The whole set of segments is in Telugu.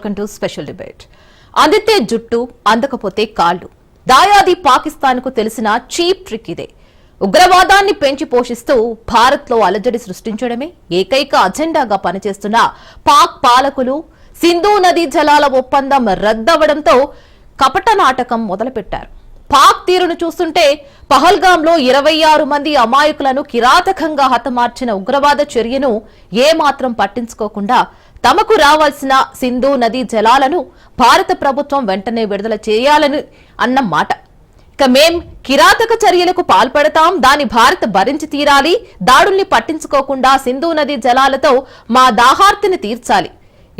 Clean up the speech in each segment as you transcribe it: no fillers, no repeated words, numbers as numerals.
Welcome to special debate. అందితే జుట్టు అందకపోతే కాళ్ళు. దాయాది పాకిస్తాన్ కు తెలిసిన చీప్ ట్రిక్ ఇదే. ఉగ్రవాదాన్ని పెంచి పోషిస్తూ భారత్ లో అలజడి సృష్టించడమే ఏకైక అజెండాగా పనిచేస్తున్న పాక్ పాలకులు సింధు నదీ జలాల ఒప్పందం రద్దవడంతో కపట నాటకం మొదలుపెట్టారు. పాక్ తీరును చూస్తుంటే పహల్గాంలో 26 మంది అమాయకులను కిరాతకంగా హతమార్చిన ఉగ్రవాద చర్యను ఏమాత్రం పట్టించుకోకుండా తమకు రావాల్సిన సింధు నదీ జలాలను భారత ప్రభుత్వం వెంటనే విడుదల చేయాలని అన్నమాట. ఇక మేం కిరాతక చర్యలకు పాల్పడతాం, దాని భారత్ భరించి తీరాలి, దాడుల్ని పట్టించుకోకుండా సింధు నదీ జలాలతో మా దాహార్తిని తీర్చాలి.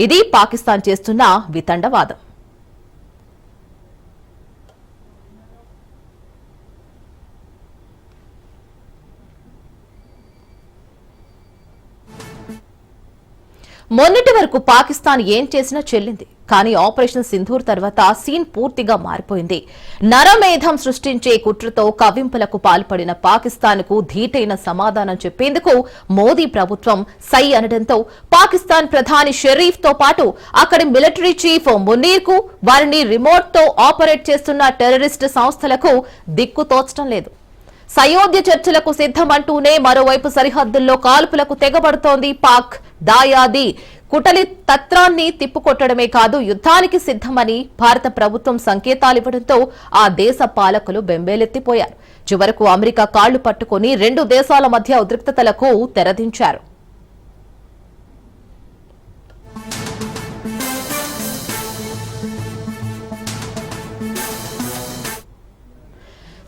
ఇది పాకిస్తాన్ చేస్తున్న వితండవాదం. మొన్నటి వరకు పాకిస్తాన్ ఏం చేసినా చెల్లింది. కానీ ఆపరేషన్ సింధూర్ తర్వాత సీన్ పూర్తిగా మారిపోయింది. నరమేధం సృష్టించే కుట్రతో కవ్వింపులకు పాల్పడిన పాకిస్తాన్ కు ధీటైన సమాధానం చెప్పేందుకు మోదీ ప్రభుత్వం సై అనడంతో పాకిస్తాన్ ప్రధాని షరీఫ్ తో పాటు అక్కడి మిలిటరీ చీఫ్ మునీర్ కు వారిని రిమోట్ తో ఆపరేట్ చేస్తున్న టెర్రరిస్టు సంస్థలకు దిక్కు తోచడం లేదు. సయోధ్య చర్చలకు సిద్ధమంటూనే మరోవైపు సరిహద్దుల్లో కాల్పులకు తెగబడుతోంది పాక్. దాయాది కుటలి తత్రాన్ని తిప్పుకొట్టడమే కాదు, యుద్ధానికి సిద్ధమని భారత ప్రభుత్వం సంకేతాలివ్వడంతో ఆ దేశ పాలకులు బెంబేలెత్తిపోయారు. చివరకు అమెరికా కాళ్లు పట్టుకుని 2 దేశాల మధ్య ఉద్రిక్తతలకు తెరదించారు.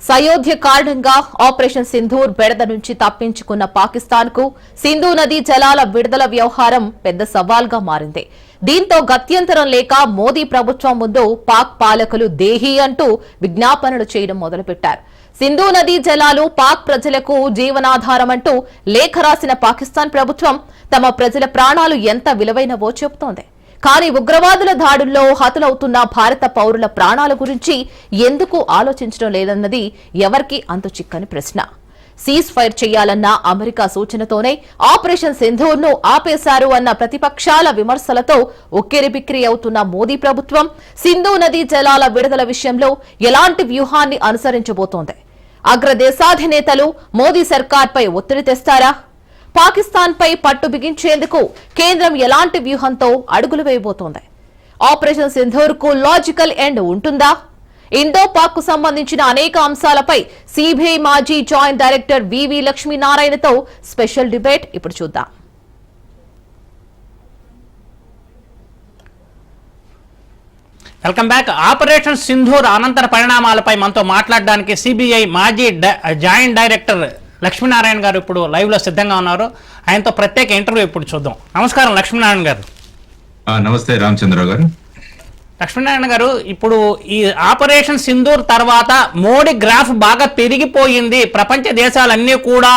సయోధ్య కారణంగా ఆపరేషన్ సింధూర్ బెడద నుంచి తప్పించుకున్న పాకిస్తాన్ కు సింధు నదీ జలాల విడుదల వ్యవహారం పెద్ద సవాల్గా మారింది. దీంతో గత్యంతరం లేక మోదీ ప్రభుత్వం ముందు పాక్ పాలకులు దేహీ అంటూ విజ్ఞాపనలు చేయడం మొదలుపెట్టారు. సింధు నదీ జలాలు పాక్ ప్రజలకు జీవనాధారమంటూ లేఖ రాసిన పాకిస్తాన్ ప్రభుత్వం తమ ప్రజల ప్రాణాలు ఎంత విలువైనవో చెబుతోంది. కానీ ఉగ్రవాదుల దాడుల్లో హతులవుతున్న భారత పౌరుల ప్రాణాల గురించి ఎందుకు ఆలోచించడం లేదన్నది ఎవరికీ అంతు చిక్కని ప్రశ్న. సీజ్ ఫైర్ చేయాలన్న అమెరికా సూచనతోనే ఆపరేషన్ సింధూర్ ను ఆపేశారు అన్న ప్రతిపక్షాల విమర్శలతో ఉక్కిరిబిక్కిరి అవుతున్న మోదీ ప్రభుత్వం సింధు నదీ జలాల విడుదల విషయంలో ఎలాంటి వ్యూహాన్ని అనుసరించబోతోంది? అగ్రదేశాధినేతలు మోదీ సర్కార్పై ఒత్తిడి తెస్తారా? పాకిస్తాన్ పై పట్టు బిగించేందుకు కేంద్రం ఎలాంటి వ్యూహంతో అడుగులు వేయబోతోంది? ఆపరేషన్ సింధూర్ కు లాజికల్ ఎండ్ ఉంటుందా? ఇండో పాక్ కు సంబంధించిన అనేక అంశాలపై సిబిఐ మాజీ జాయింట్ డైరెక్టర్ వివి లక్ష్మీనారాయణతో స్పెషల్ డిబేట్ ఇప్పుడు చూద్దాం. Welcome back. ఆపరేషన్ సింధూర్ అనంతర పరిణామాలపై మనతో మాట్లాడడానికి సిబిఐ మాజీ జాయింట్ డైరెక్టర్ లక్ష్మీనారాయణ గారు ఇప్పుడు లైవ్లో సిద్ధంగా ఉన్నారు. ఆయనతో ప్రత్యేక ఇంటర్వ్యూ ఇప్పుడు చూద్దాం. నమస్కారం లక్ష్మీనారాయణ గారు. నమస్తే రామచంద్ర గారు. లక్ష్మీనారాయణ గారు, ఇప్పుడు ఈ ఆపరేషన్ సింధూర్ తర్వాత మోడీ గ్రాఫ్ బాగా పెరిగిపోయింది. ప్రపంచ దేశాలన్నీ కూడా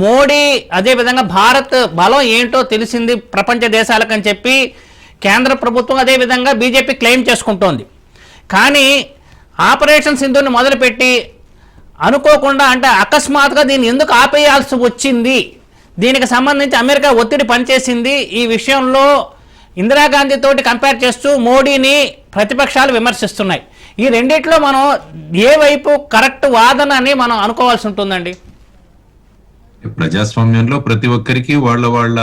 మోడీ అదేవిధంగా భారత్ బలం ఏంటో తెలిసింది ప్రపంచ దేశాలకని చెప్పి కేంద్ర ప్రభుత్వం అదేవిధంగా బీజేపీ క్లెయిమ్ చేసుకుంటోంది. కానీ ఆపరేషన్ సింధూర్ని మొదలుపెట్టి అనుకోకుండా అంటే అకస్మాత్తుగా దీన్ని ఎందుకు ఆపేయాల్సి వచ్చింది? దీనికి సంబంధించి అమెరికా ఒత్తిడి పనిచేసింది. ఈ విషయంలో ఇందిరాగాంధీ తోటి కంపేర్ చేస్తూ మోడీని ప్రతిపక్షాలు విమర్శిస్తున్నాయి. ఈ రెండిట్లో మనం ఏ వైపు కరెక్ట్ వాదన అని మనం అనుకోవాల్సి ఉంటుందండి? ప్రజాస్వామ్యంలో ప్రతి ఒక్కరికి వాళ్ళ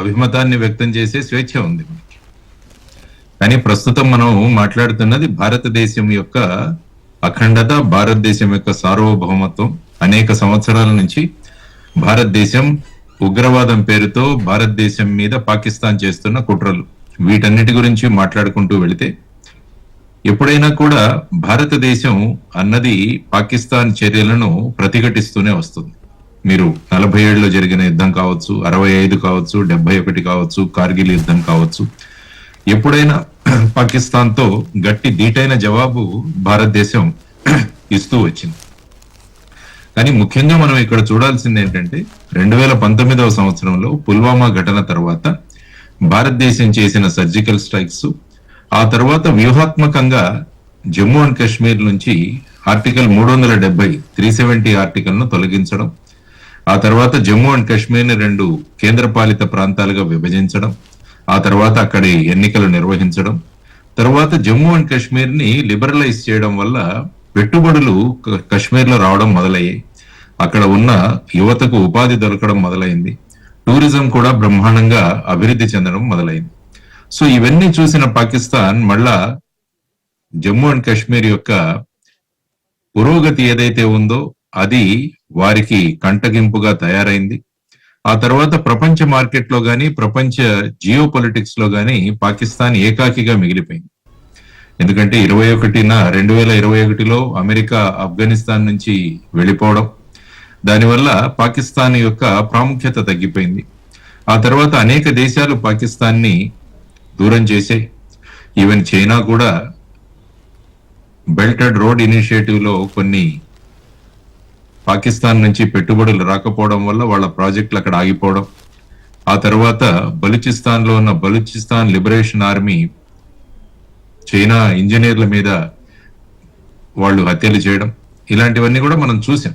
అభిమతాన్ని వ్యక్తం చేసే స్వేచ్ఛ ఉంది. కానీ ప్రస్తుతం మనం మాట్లాడుతున్నది భారతదేశం యొక్క అఖండత, భారతదేశం యొక్క సార్వభౌమత్వం. అనేక సంవత్సరాల నుంచి భారతదేశం ఉగ్రవాదం పేరుతో భారతదేశం మీద పాకిస్తాన్ చేస్తున్న కుట్రలు, వీటన్నిటి గురించి మాట్లాడుకుంటూ వెళితే ఎప్పుడైనా కూడా భారతదేశం అన్నది పాకిస్తాన్ చర్యలను ప్రతిఘటిస్తూనే వస్తుంది. మీరు 47లో జరిగిన యుద్ధం కావచ్చు, 65 కావచ్చు, 71 కావచ్చు, కార్గిల్ యుద్ధం కావచ్చు, ఎప్పుడైనా పాకిస్తాన్ తో గట్టి ధీటైన జవాబు భారతదేశం ఇస్తూ వచ్చింది. కానీ ముఖ్యంగా మనం ఇక్కడ చూడాల్సింది ఏంటంటే 2019వ సంవత్సరంలో పుల్వామా ఘటన తర్వాత భారతదేశం చేసిన సర్జికల్ స్ట్రైక్స్, ఆ తర్వాత వ్యూహాత్మకంగా జమ్మూ అండ్ కాశ్మీర్ నుంచి ఆర్టికల్ 370 370 ఆర్టికల్ ను తొలగించడం, ఆ తర్వాత జమ్మూ అండ్ కాశ్మీర్ ని 2 కేంద్రపాలిత ప్రాంతాలుగా విభజించడం, ఆ తర్వాత అక్కడి ఎన్నికలు నిర్వహించడం, తర్వాత జమ్మూ అండ్ కాశ్మీర్ ని లిబరలైజ్ చేయడం వల్ల పెట్టుబడులు కాశ్మీర్ లో రావడం మొదలయ్యాయి. అక్కడ ఉన్న యువతకు ఉపాధి దొరకడం మొదలైంది. టూరిజం కూడా బ్రహ్మాండంగా అభివృద్ధి చెందడం మొదలైంది. సో ఇవన్నీ చూసిన పాకిస్తాన్ మళ్ళా జమ్మూ అండ్ కాశ్మీర్ యొక్క పురోగతి ఏదైతే ఉందో అది వారికి కంటగింపుగా తయారైంది. ఆ తర్వాత ప్రపంచ మార్కెట్ లో గాని, ప్రపంచ జియో పొలిటిక్స్ లో గాని పాకిస్తాన్ ఏకాకిగా మిగిలిపోయింది. ఎందుకంటే 2021లో అమెరికా ఆఫ్ఘనిస్తాన్ నుంచి వెళ్ళిపోవడం, దానివల్ల పాకిస్తాన్ యొక్క ప్రాముఖ్యత తగ్గిపోయింది. ఆ తర్వాత అనేక దేశాలు పాకిస్తాన్ని దూరం చేశాయి. ఈవెన్ చైనా కూడా బెల్ట్ అండ్ రోడ్ ఇనిషియేటివ్ లో కొన్ని పాకిస్తాన్ నుంచి పెట్టుబడులు రాకపోవడం వల్ల వాళ్ళ ప్రాజెక్టులు అక్కడ ఆగిపోవడం, ఆ తర్వాత బలూచిస్తాన్ లో ఉన్న బలూచిస్తాన్ లిబరేషన్ ఆర్మీ చైనా ఇంజనీర్ల మీద వాళ్ళు హత్యలు చేయడం, ఇలాంటివన్నీ కూడా మనం చూసాం.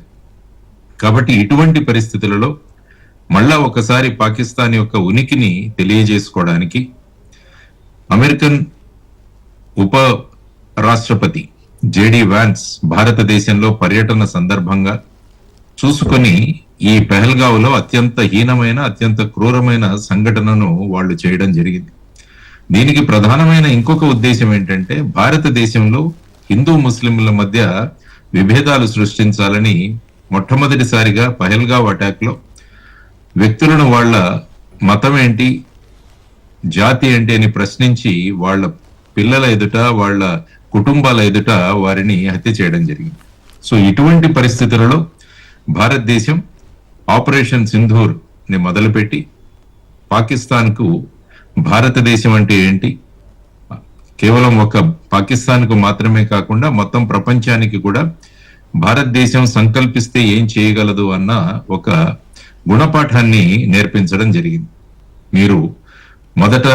కాబట్టి ఇటువంటి పరిస్థితులలో మళ్ళా ఒకసారి పాకిస్తాన్ యొక్క ఉనికిని తెలియజేసుకోవడానికి అమెరికన్ ఉప రాష్ట్రపతి జేడి వ్యాన్స్ భారతదేశంలో పర్యటన సందర్భంగా చూసుకొని ఈ పెహల్గావ్లో అత్యంత హీనమైన, అత్యంత క్రూరమైన సంఘటనను వాళ్ళు చేయడం జరిగింది. దీనికి ప్రధానమైన ఇంకొక ఉద్దేశం ఏంటంటే భారతదేశంలో హిందూ ముస్లింల మధ్య విభేదాలు సృష్టించాలని మొట్టమొదటిసారిగా పహల్గావ్ అటాక్ లో వ్యక్తులను వాళ్ళ మతం ఏంటి, జాతి ఏంటి అని ప్రశ్నించి వాళ్ళ పిల్లల ఎదుట, వాళ్ళ కుటుంబాల ఎదుట వారిని హత్య చేయడం జరిగింది. సో ఇటువంటి పరిస్థితులలో భారతదేశం ఆపరేషన్ సింధూర్ ని మొదలుపెట్టి పాకిస్తాన్ కు భారతదేశం అంటే ఏంటి, కేవలం ఒక పాకిస్తాన్ కు మాత్రమే కాకుండా మొత్తం ప్రపంచానికి కూడా భారతదేశం సంకల్పిస్తే ఏం చేయగలదు అన్న ఒక గుణపాఠాన్ని నేర్పించడం జరిగింది. మీరు మొదట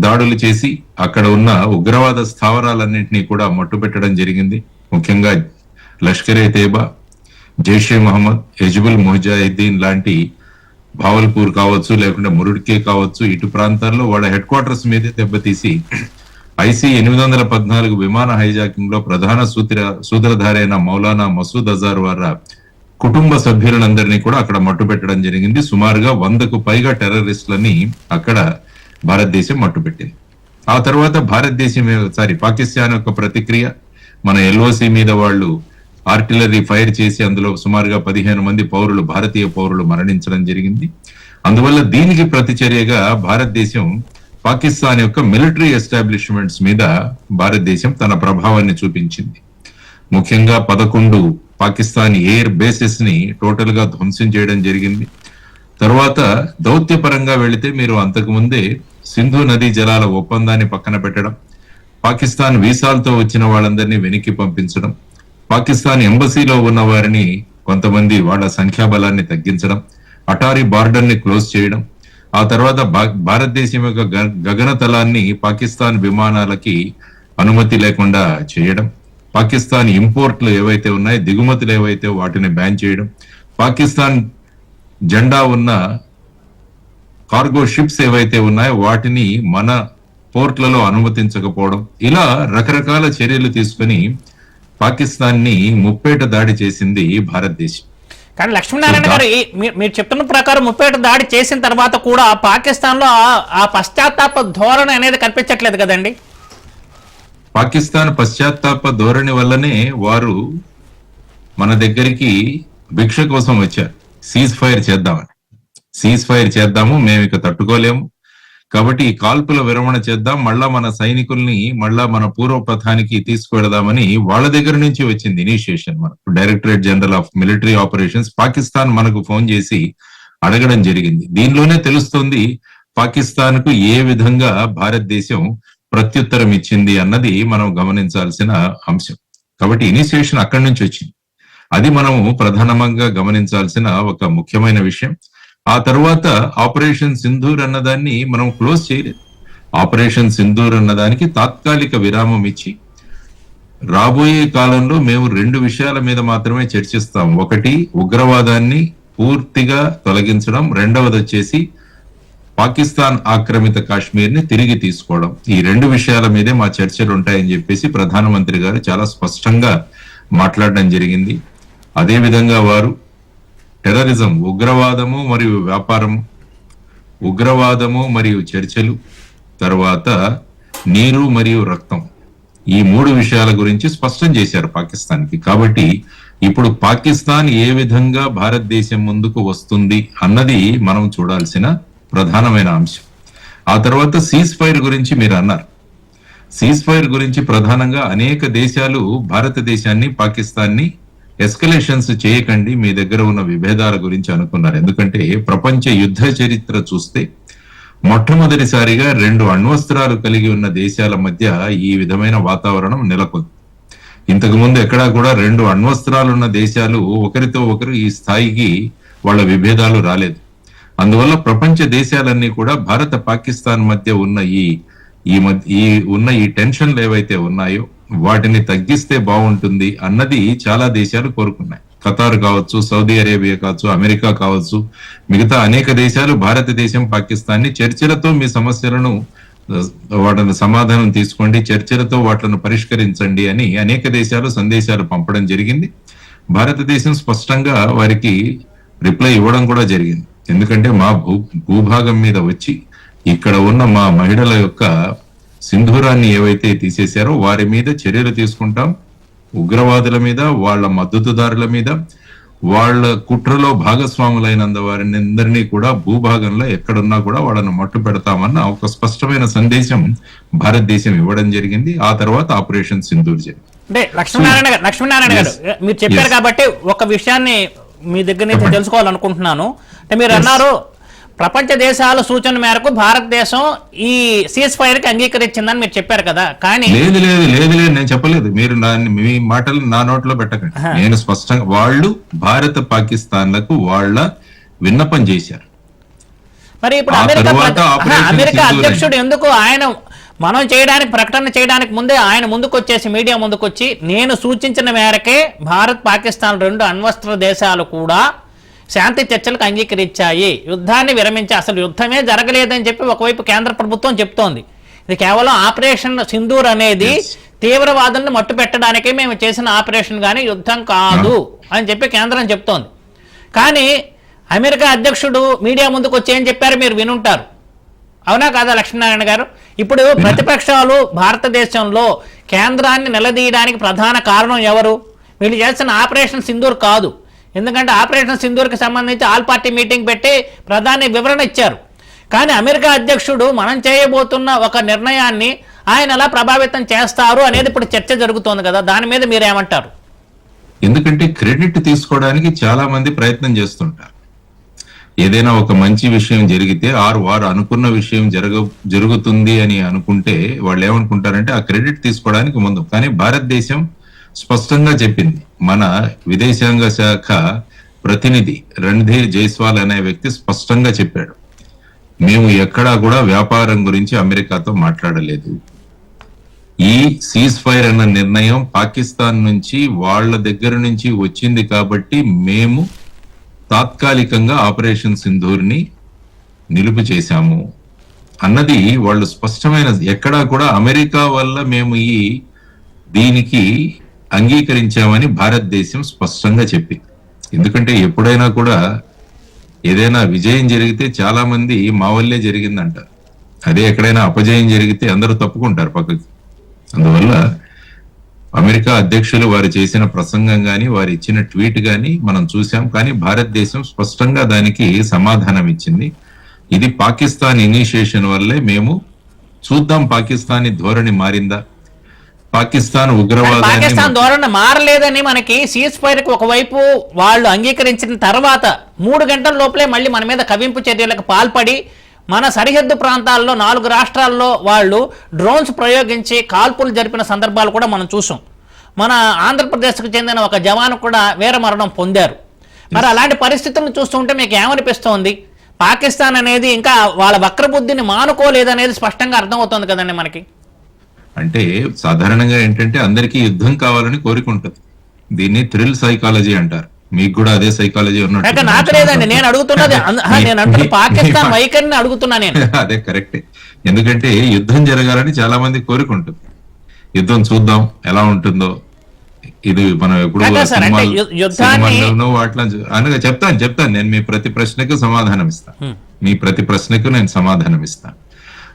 దాడులు చేసి అక్కడ ఉన్న ఉగ్రవాద స్థావరాలన్నింటినీ కూడా మట్టుపెట్టడం జరిగింది. ముఖ్యంగా లష్కరే తేబా, జైషే మహమ్మద్, హిజ్బుల్ ముజాహిద్దీన్ లాంటి భావల్పూర్ కావచ్చు, లేకుంటే మురుడ్కే కావచ్చు, ఇటు ప్రాంతాల్లో వాళ్ళ హెడ్ క్వార్టర్స్ మీదే దెబ్బతీసి IC 814 విమాన హైజాకింగ్ లో ప్రధాన సూత్రధారి అయిన మౌలానా మసూద్ అజార్ వారి కుటుంబ సభ్యులందరినీ కూడా అక్కడ మట్టుపెట్టడం జరిగింది. సుమారుగా 100కు పైగా టెర్రరిస్టులని అక్కడ భారతదేశం మట్టుపెట్టింది. ఆ తర్వాత పాకిస్తాన్ యొక్క ప్రతిక్రియ, మన LOC మీద వాళ్ళు ఆర్టిలరీ ఫైర్ చేసి అందులో సుమారుగా 15 మంది పౌరులు, భారతీయ పౌరులు మరణించడం జరిగింది. అందువల్ల దీనికి ప్రతిచర్యగా భారతదేశం పాకిస్తాన్ యొక్క మిలిటరీ ఎస్టాబ్లిష్మెంట్స్ మీద భారతదేశం తన ప్రభావాన్ని చూపించింది. ముఖ్యంగా 11 పాకిస్తాన్ ఎయిర్ బేసెస్ ని టోటల్ గా ధ్వంసం చేయడం జరిగింది. తర్వాత దౌత్యపరంగా వెళితే మీరు అంతకు ముందే సింధు నదీ జలాల ఒప్పందాన్ని పక్కన పెట్టడం, పాకిస్తాన్ వీసాలతో వచ్చిన వాళ్ళందరినీ వెనక్కి పంపించడం, పాకిస్తాన్ ఎంబసీలో ఉన్న వారిని కొంతమంది వాళ్ళ సంఖ్యాబలాన్ని తగ్గించడం, అటారీ బార్డర్ ని క్లోజ్ చేయడం, ఆ తర్వాత భారతదేశం యొక్క గగనతలాన్ని పాకిస్తాన్ విమానాలకి అనుమతి లేకుండా చేయడం, పాకిస్తాన్ ఇంపోర్ట్లు ఏవైతే ఉన్నాయో, దిగుమతులు ఏవైతే వాటిని బ్యాన్ చేయడం, పాకిస్తాన్ జెండా ఉన్న కార్గో షిప్స్ ఏవైతే ఉన్నాయో వాటిని మన పోర్ట్లలో అనుమతించకపోవడం, ఇలా రకరకాల చర్యలు తీసుకుని పాకిస్తాన్ ని ముప్పేట దాడి చేసింది భారతదేశం. కానీ లక్ష్మీనారాయణ గారు, మీరు చెప్తున్న ప్రకారం ముప్పేట దాడి చేసిన తర్వాత కూడా పాకిస్తాన్ లో ఆ పశ్చాత్తాప ధోరణి అనేది కనిపించట్లేదు కదండి. పాకిస్తాన్ పశ్చాత్తాప ధోరణి వల్లనే వారు మన దగ్గరికి భిక్ష కోసం వచ్చారు. సీజ్ ఫైర్ చేద్దాము, మేము ఇక తట్టుకోలేము, కాబట్టి ఈ కాల్పుల విరమణ చేద్దాం, మళ్ళా మన సైనికుల్ని మళ్ళా మన పూర్వపథానికి తీసుకువెళదామని వాళ్ళ దగ్గర నుంచి వచ్చింది ఇనిషియేషన్. మనకు directorate general of military operations Pakistan మనకు ఫోన్ చేసి అడగడం జరిగింది. దీనిలోనే తెలుస్తుంది పాకిస్తాన్ కు ఏ విధంగా భారతదేశం ప్రత్యుత్తరం ఇచ్చింది అన్నది మనం గమనించాల్సిన అంశం. కాబట్టి ఇనిషియేషన్ అక్కడి నుంచి వచ్చింది. అది మనము ప్రధానంగా గమనించాల్సిన ఒక ముఖ్యమైన విషయం. ఆ తర్వాత ఆపరేషన్ సింధూర్ అన్నదాన్ని మనం క్లోజ్ చేయలేదు. ఆపరేషన్ సింధూర్ అన్నదానికి తాత్కాలిక విరామం ఇచ్చి రాబోయే కాలంలో మేము 2 విషయాల మీద మాత్రమే చర్చిస్తాం. ఒకటి, ఉగ్రవాదాన్ని పూర్తిగా తొలగించడం, రెండవది వచ్చేసి పాకిస్తాన్ ఆక్రమిత కాశ్మీర్ ని తిరిగి తీసుకోవడం, ఈ రెండు విషయాల మీదే మా చర్చలు ఉంటాయని చెప్పేసి ప్రధానమంత్రి గారు చాలా స్పష్టంగా మాట్లాడడం జరిగింది. అదే విధంగా వారు టెర్రరిజం, ఉగ్రవాదము మరియు వ్యాపారం, ఉగ్రవాదము మరియు చర్చలు, తర్వాత నీరు మరియు రక్తం, ఈ మూడు విషయాల గురించి స్పష్టం చేశారు పాకిస్తాన్కి. కాబట్టి ఇప్పుడు పాకిస్తాన్ ఏ విధంగా భారతదేశం ముందుకు వస్తుంది అన్నది మనం చూడాల్సిన ప్రధానమైన అంశం. ఆ తర్వాత సీజ్ ఫైర్ గురించి మీరు అన్నారు. సీజ్ ఫైర్ గురించి ప్రధానంగా అనేక దేశాలు భారతదేశాన్ని, పాకిస్తాన్ని ఎస్కలేషన్స్ చేయకండి, మీ దగ్గర ఉన్న విభేదాల గురించి అనుకున్నారు. ఎందుకంటే ప్రపంచ యుద్ధ చరిత్ర చూస్తే మొట్టమొదటిసారిగా 2 అణ్వస్త్రాలు కలిగి ఉన్న దేశాల మధ్య ఈ విధమైన వాతావరణం నెలకొంది. ఇంతకు ముందు ఎక్కడా కూడా 2 అణ్వస్త్రాలు ఉన్న దేశాలు ఒకరితో ఒకరు ఈ స్థాయికి వాళ్ళ విభేదాలు రాలేదు. అందువల్ల ప్రపంచ దేశాలన్నీ కూడా భారత పాకిస్తాన్ మధ్య ఉన్న ఈ టెన్షన్లు ఏవైతే ఉన్నాయో వాటిని తగ్గిస్తే బాగుంటుంది అన్నది చాలా దేశాలు కోరుకున్నాయి. ఖతార్ కావచ్చు, సౌదీ అరేబియా కావచ్చు, అమెరికా కావచ్చు, మిగతా అనేక దేశాలు భారతదేశం, పాకిస్తాన్ని చర్చలతో మీ సమస్యలను వాటిని సమాధానం తీసుకోండి, చర్చలతో వాటిని పరిష్కరించండి అని అనేక దేశాలు సందేశాలు పంపడం జరిగింది. భారతదేశం స్పష్టంగా వారికి రిప్లై ఇవ్వడం కూడా జరిగింది. ఎందుకంటే మా భూభాగం మీద వచ్చి ఇక్కడ ఉన్న మా మహిళల యొక్క సింధూరాన్ని ఏవైతే తీసేశారో వారి మీద చర్యలు తీసుకుంటాం. ఉగ్రవాదుల మీద, వాళ్ళ మద్దతుదారుల మీద, వాళ్ళ కుట్రలో భాగస్వాములైనందు వారిని అందరినీ కూడా భూభాగంలో ఎక్కడున్నా కూడా వాళ్ళను మట్టు పెడతామన్న ఒక స్పష్టమైన సందేశం భారతదేశం ఇవ్వడం జరిగింది. ఆ తర్వాత ఆపరేషన్ సింధూర్ జరిగింది. అంటే లక్ష్మీనారాయణ గారు మీరు చెప్పారు కాబట్టి ఒక విషయాన్ని మీ దగ్గర నుంచి తెలుసుకోవాలనుకుంటున్నాను. అంటే మీరు అన్నారు ప్రపంచ దేశాల సూచన మేరకు భారతదేశం ఈ సీజ్ ఫైర్ కి అంగీకరించిందని మీరు చెప్పారు కదా. కానీ లేదు నేను చెప్పలేదు. మీరు మీ మాటలు నా నోట్లో పెట్టకండి. నేను స్పష్టంగా వాళ్ళు భారత పాకిస్తాన్లకు వాళ్ళ విన్నపం చేశారు. మరి ఇప్పుడు అమెరికా అధ్యక్షుడు ఎందుకు ఆయన మనం చేయడానికి ప్రకటన చేయడానికి ముందే ఆయన ముందుకు వచ్చేసి మీడియా ముందుకు వచ్చి నేను సూచించిన మేరకే భారత్, పాకిస్తాన్ 2 అణ్వస్త్ర దేశాలు కూడా శాంతి చర్చలకు అంగీకరించాయి, యుద్ధాన్ని విరమించి అసలు యుద్ధమే జరగలేదని చెప్పి ఒకవైపు కేంద్ర ప్రభుత్వం చెప్తోంది. ఇది కేవలం ఆపరేషన్ సింధూర్ అనేది తీవ్రవాదులను మట్టు పెట్టడానికే మేము చేసిన ఆపరేషన్ కానీ యుద్ధం కాదు అని చెప్పి కేంద్రం చెప్తోంది. కానీ అమెరికా అధ్యక్షుడు మీడియా ముందుకు వచ్చి ఏం చెప్పారు మీరు వినుంటారు, అవునా కాదా లక్ష్మీనారాయణ గారు? ఇప్పుడు ప్రతిపక్షాలు భారతదేశంలో కేంద్రాన్ని నిలదీయడానికి ప్రధాన కారణం ఎవరు? వీళ్ళు చేస్తున్న ఆపరేషన్ సింధూర్ కాదు. ఎందుకంటే ఆపరేషన్ సింధూర్కి సంబంధించి ఆల్ పార్టీ మీటింగ్ పెట్టి ప్రధాని వివరణ ఇచ్చారు. కానీ అమెరికా అధ్యక్షుడు మనం చేయబోతున్న ఒక నిర్ణయాన్ని ఆయన ఎలా ప్రభావితం చేస్తారు అనేది ఇప్పుడు చర్చ జరుగుతోంది కదా, దాని మీద మీరేమంటారు? ఎందుకంటే క్రెడిట్ తీసుకోవడానికి చాలా మంది ప్రయత్నం చేస్తుంటారు. ఏదైనా ఒక మంచి విషయం జరిగితే వారు అనుకున్న విషయం జరుగుతుంది అని అనుకుంటే వాళ్ళు ఏమనుకుంటారంటే ఆ క్రెడిట్ తీసుకోవడానికి ముందు. కానీ భారతదేశం స్పష్టంగా చెప్పింది. మన విదేశాంగ శాఖ ప్రతినిధి రణ్ధీర్ జైస్వాల్ అనే వ్యక్తి స్పష్టంగా చెప్పాడు, మేము ఎక్కడా కూడా వ్యాపారం గురించి అమెరికాతో మాట్లాడలేదు. ఈ సీజ్ ఫైర్ అన్న నిర్ణయం పాకిస్తాన్ నుంచి వాళ్ళ దగ్గర నుంచి వచ్చింది కాబట్టి మేము తాత్కాలికంగా ఆపరేషన్ సింధూర్ని నిలుపు చేశాము అన్నది వాళ్ళు స్పష్టమైన. ఎక్కడా కూడా అమెరికా వల్ల మేము దీనికి అంగీకరించామని భారతదేశం స్పష్టంగా చెప్పింది. ఎందుకంటే ఎప్పుడైనా కూడా ఏదైనా విజయం జరిగితే చాలా మంది మా వల్లే జరిగిందంటారు, అదే ఎక్కడైనా అపజయం జరిగితే అందరూ తప్పుకుంటారు పక్కకి. అందువల్ల అమెరికా అధ్యక్షులు వారు చేసిన ప్రసంగం గాని వారు ఇచ్చిన ట్వీట్ గాని మనం చూసాం. కానీ భారతదేశం స్పష్టంగా దానికి సమాధానం ఇచ్చింది. ఇది పాకిస్తాన్ ఇనిషియేషన్ వల్లే, మేము చూద్దాం పాకిస్తాన్ ధోరణి మారిందా, పాకిస్తాన్ పాకిస్తాన్ ధోరణి మారలేదని మనకి సీజ్ ఫైర్ కి ఒకవైపు వాళ్ళు అంగీకరించిన తర్వాత 3 గంటల లోపలే మళ్ళీ మన మీద కవింపు చర్యలకు పాల్పడి మన సరిహద్దు ప్రాంతాల్లో 4 రాష్ట్రాల్లో వాళ్ళు డ్రోన్స్ ప్రయోగించి కాల్పులు జరిపిన సందర్భాలు కూడా మనం చూసాం. మన ఆంధ్రప్రదేశ్కు చెందిన ఒక జవాను కూడా వీరమరణం పొందారు. మరి అలాంటి పరిస్థితులను చూస్తుంటే మీకు ఏమనిపిస్తోంది? పాకిస్తాన్ అనేది ఇంకా వాళ్ళ వక్రబుద్ధిని మానుకోలేదనేది స్పష్టంగా అర్థమవుతోంది కదండి మనకి. అంటే సాధారణంగా ఏంటంటే అందరికీ యుద్ధం కావాలని కోరిక ఉంటుంది. దీన్ని థ్రిల్ సైకాలజీ అంటారు. మీకు కూడా అదే సైకాలజీ ఉన్నట్టు. నాకు లేదండి, నేను అడుగుతున్నది నేను అంటున్న పాకిస్తాన్ వైఖరిని అడుగుతున్నా నేను. అదే కరెక్టే. ఎందుకంటే యుద్ధం జరగాలని చాలా మంది కోరుకుంటుంది. యుద్ధం చూద్దాం ఎలా ఉంటుందో. ఇది మనం ఎప్పుడు సినిమాల్లోనూ వాటిలో అనగా చెప్తాను నేను మీ ప్రతి ప్రశ్నకు సమాధానం ఇస్తాను. మీ ప్రతి ప్రశ్నకు నేను సమాధానం ఇస్తాను.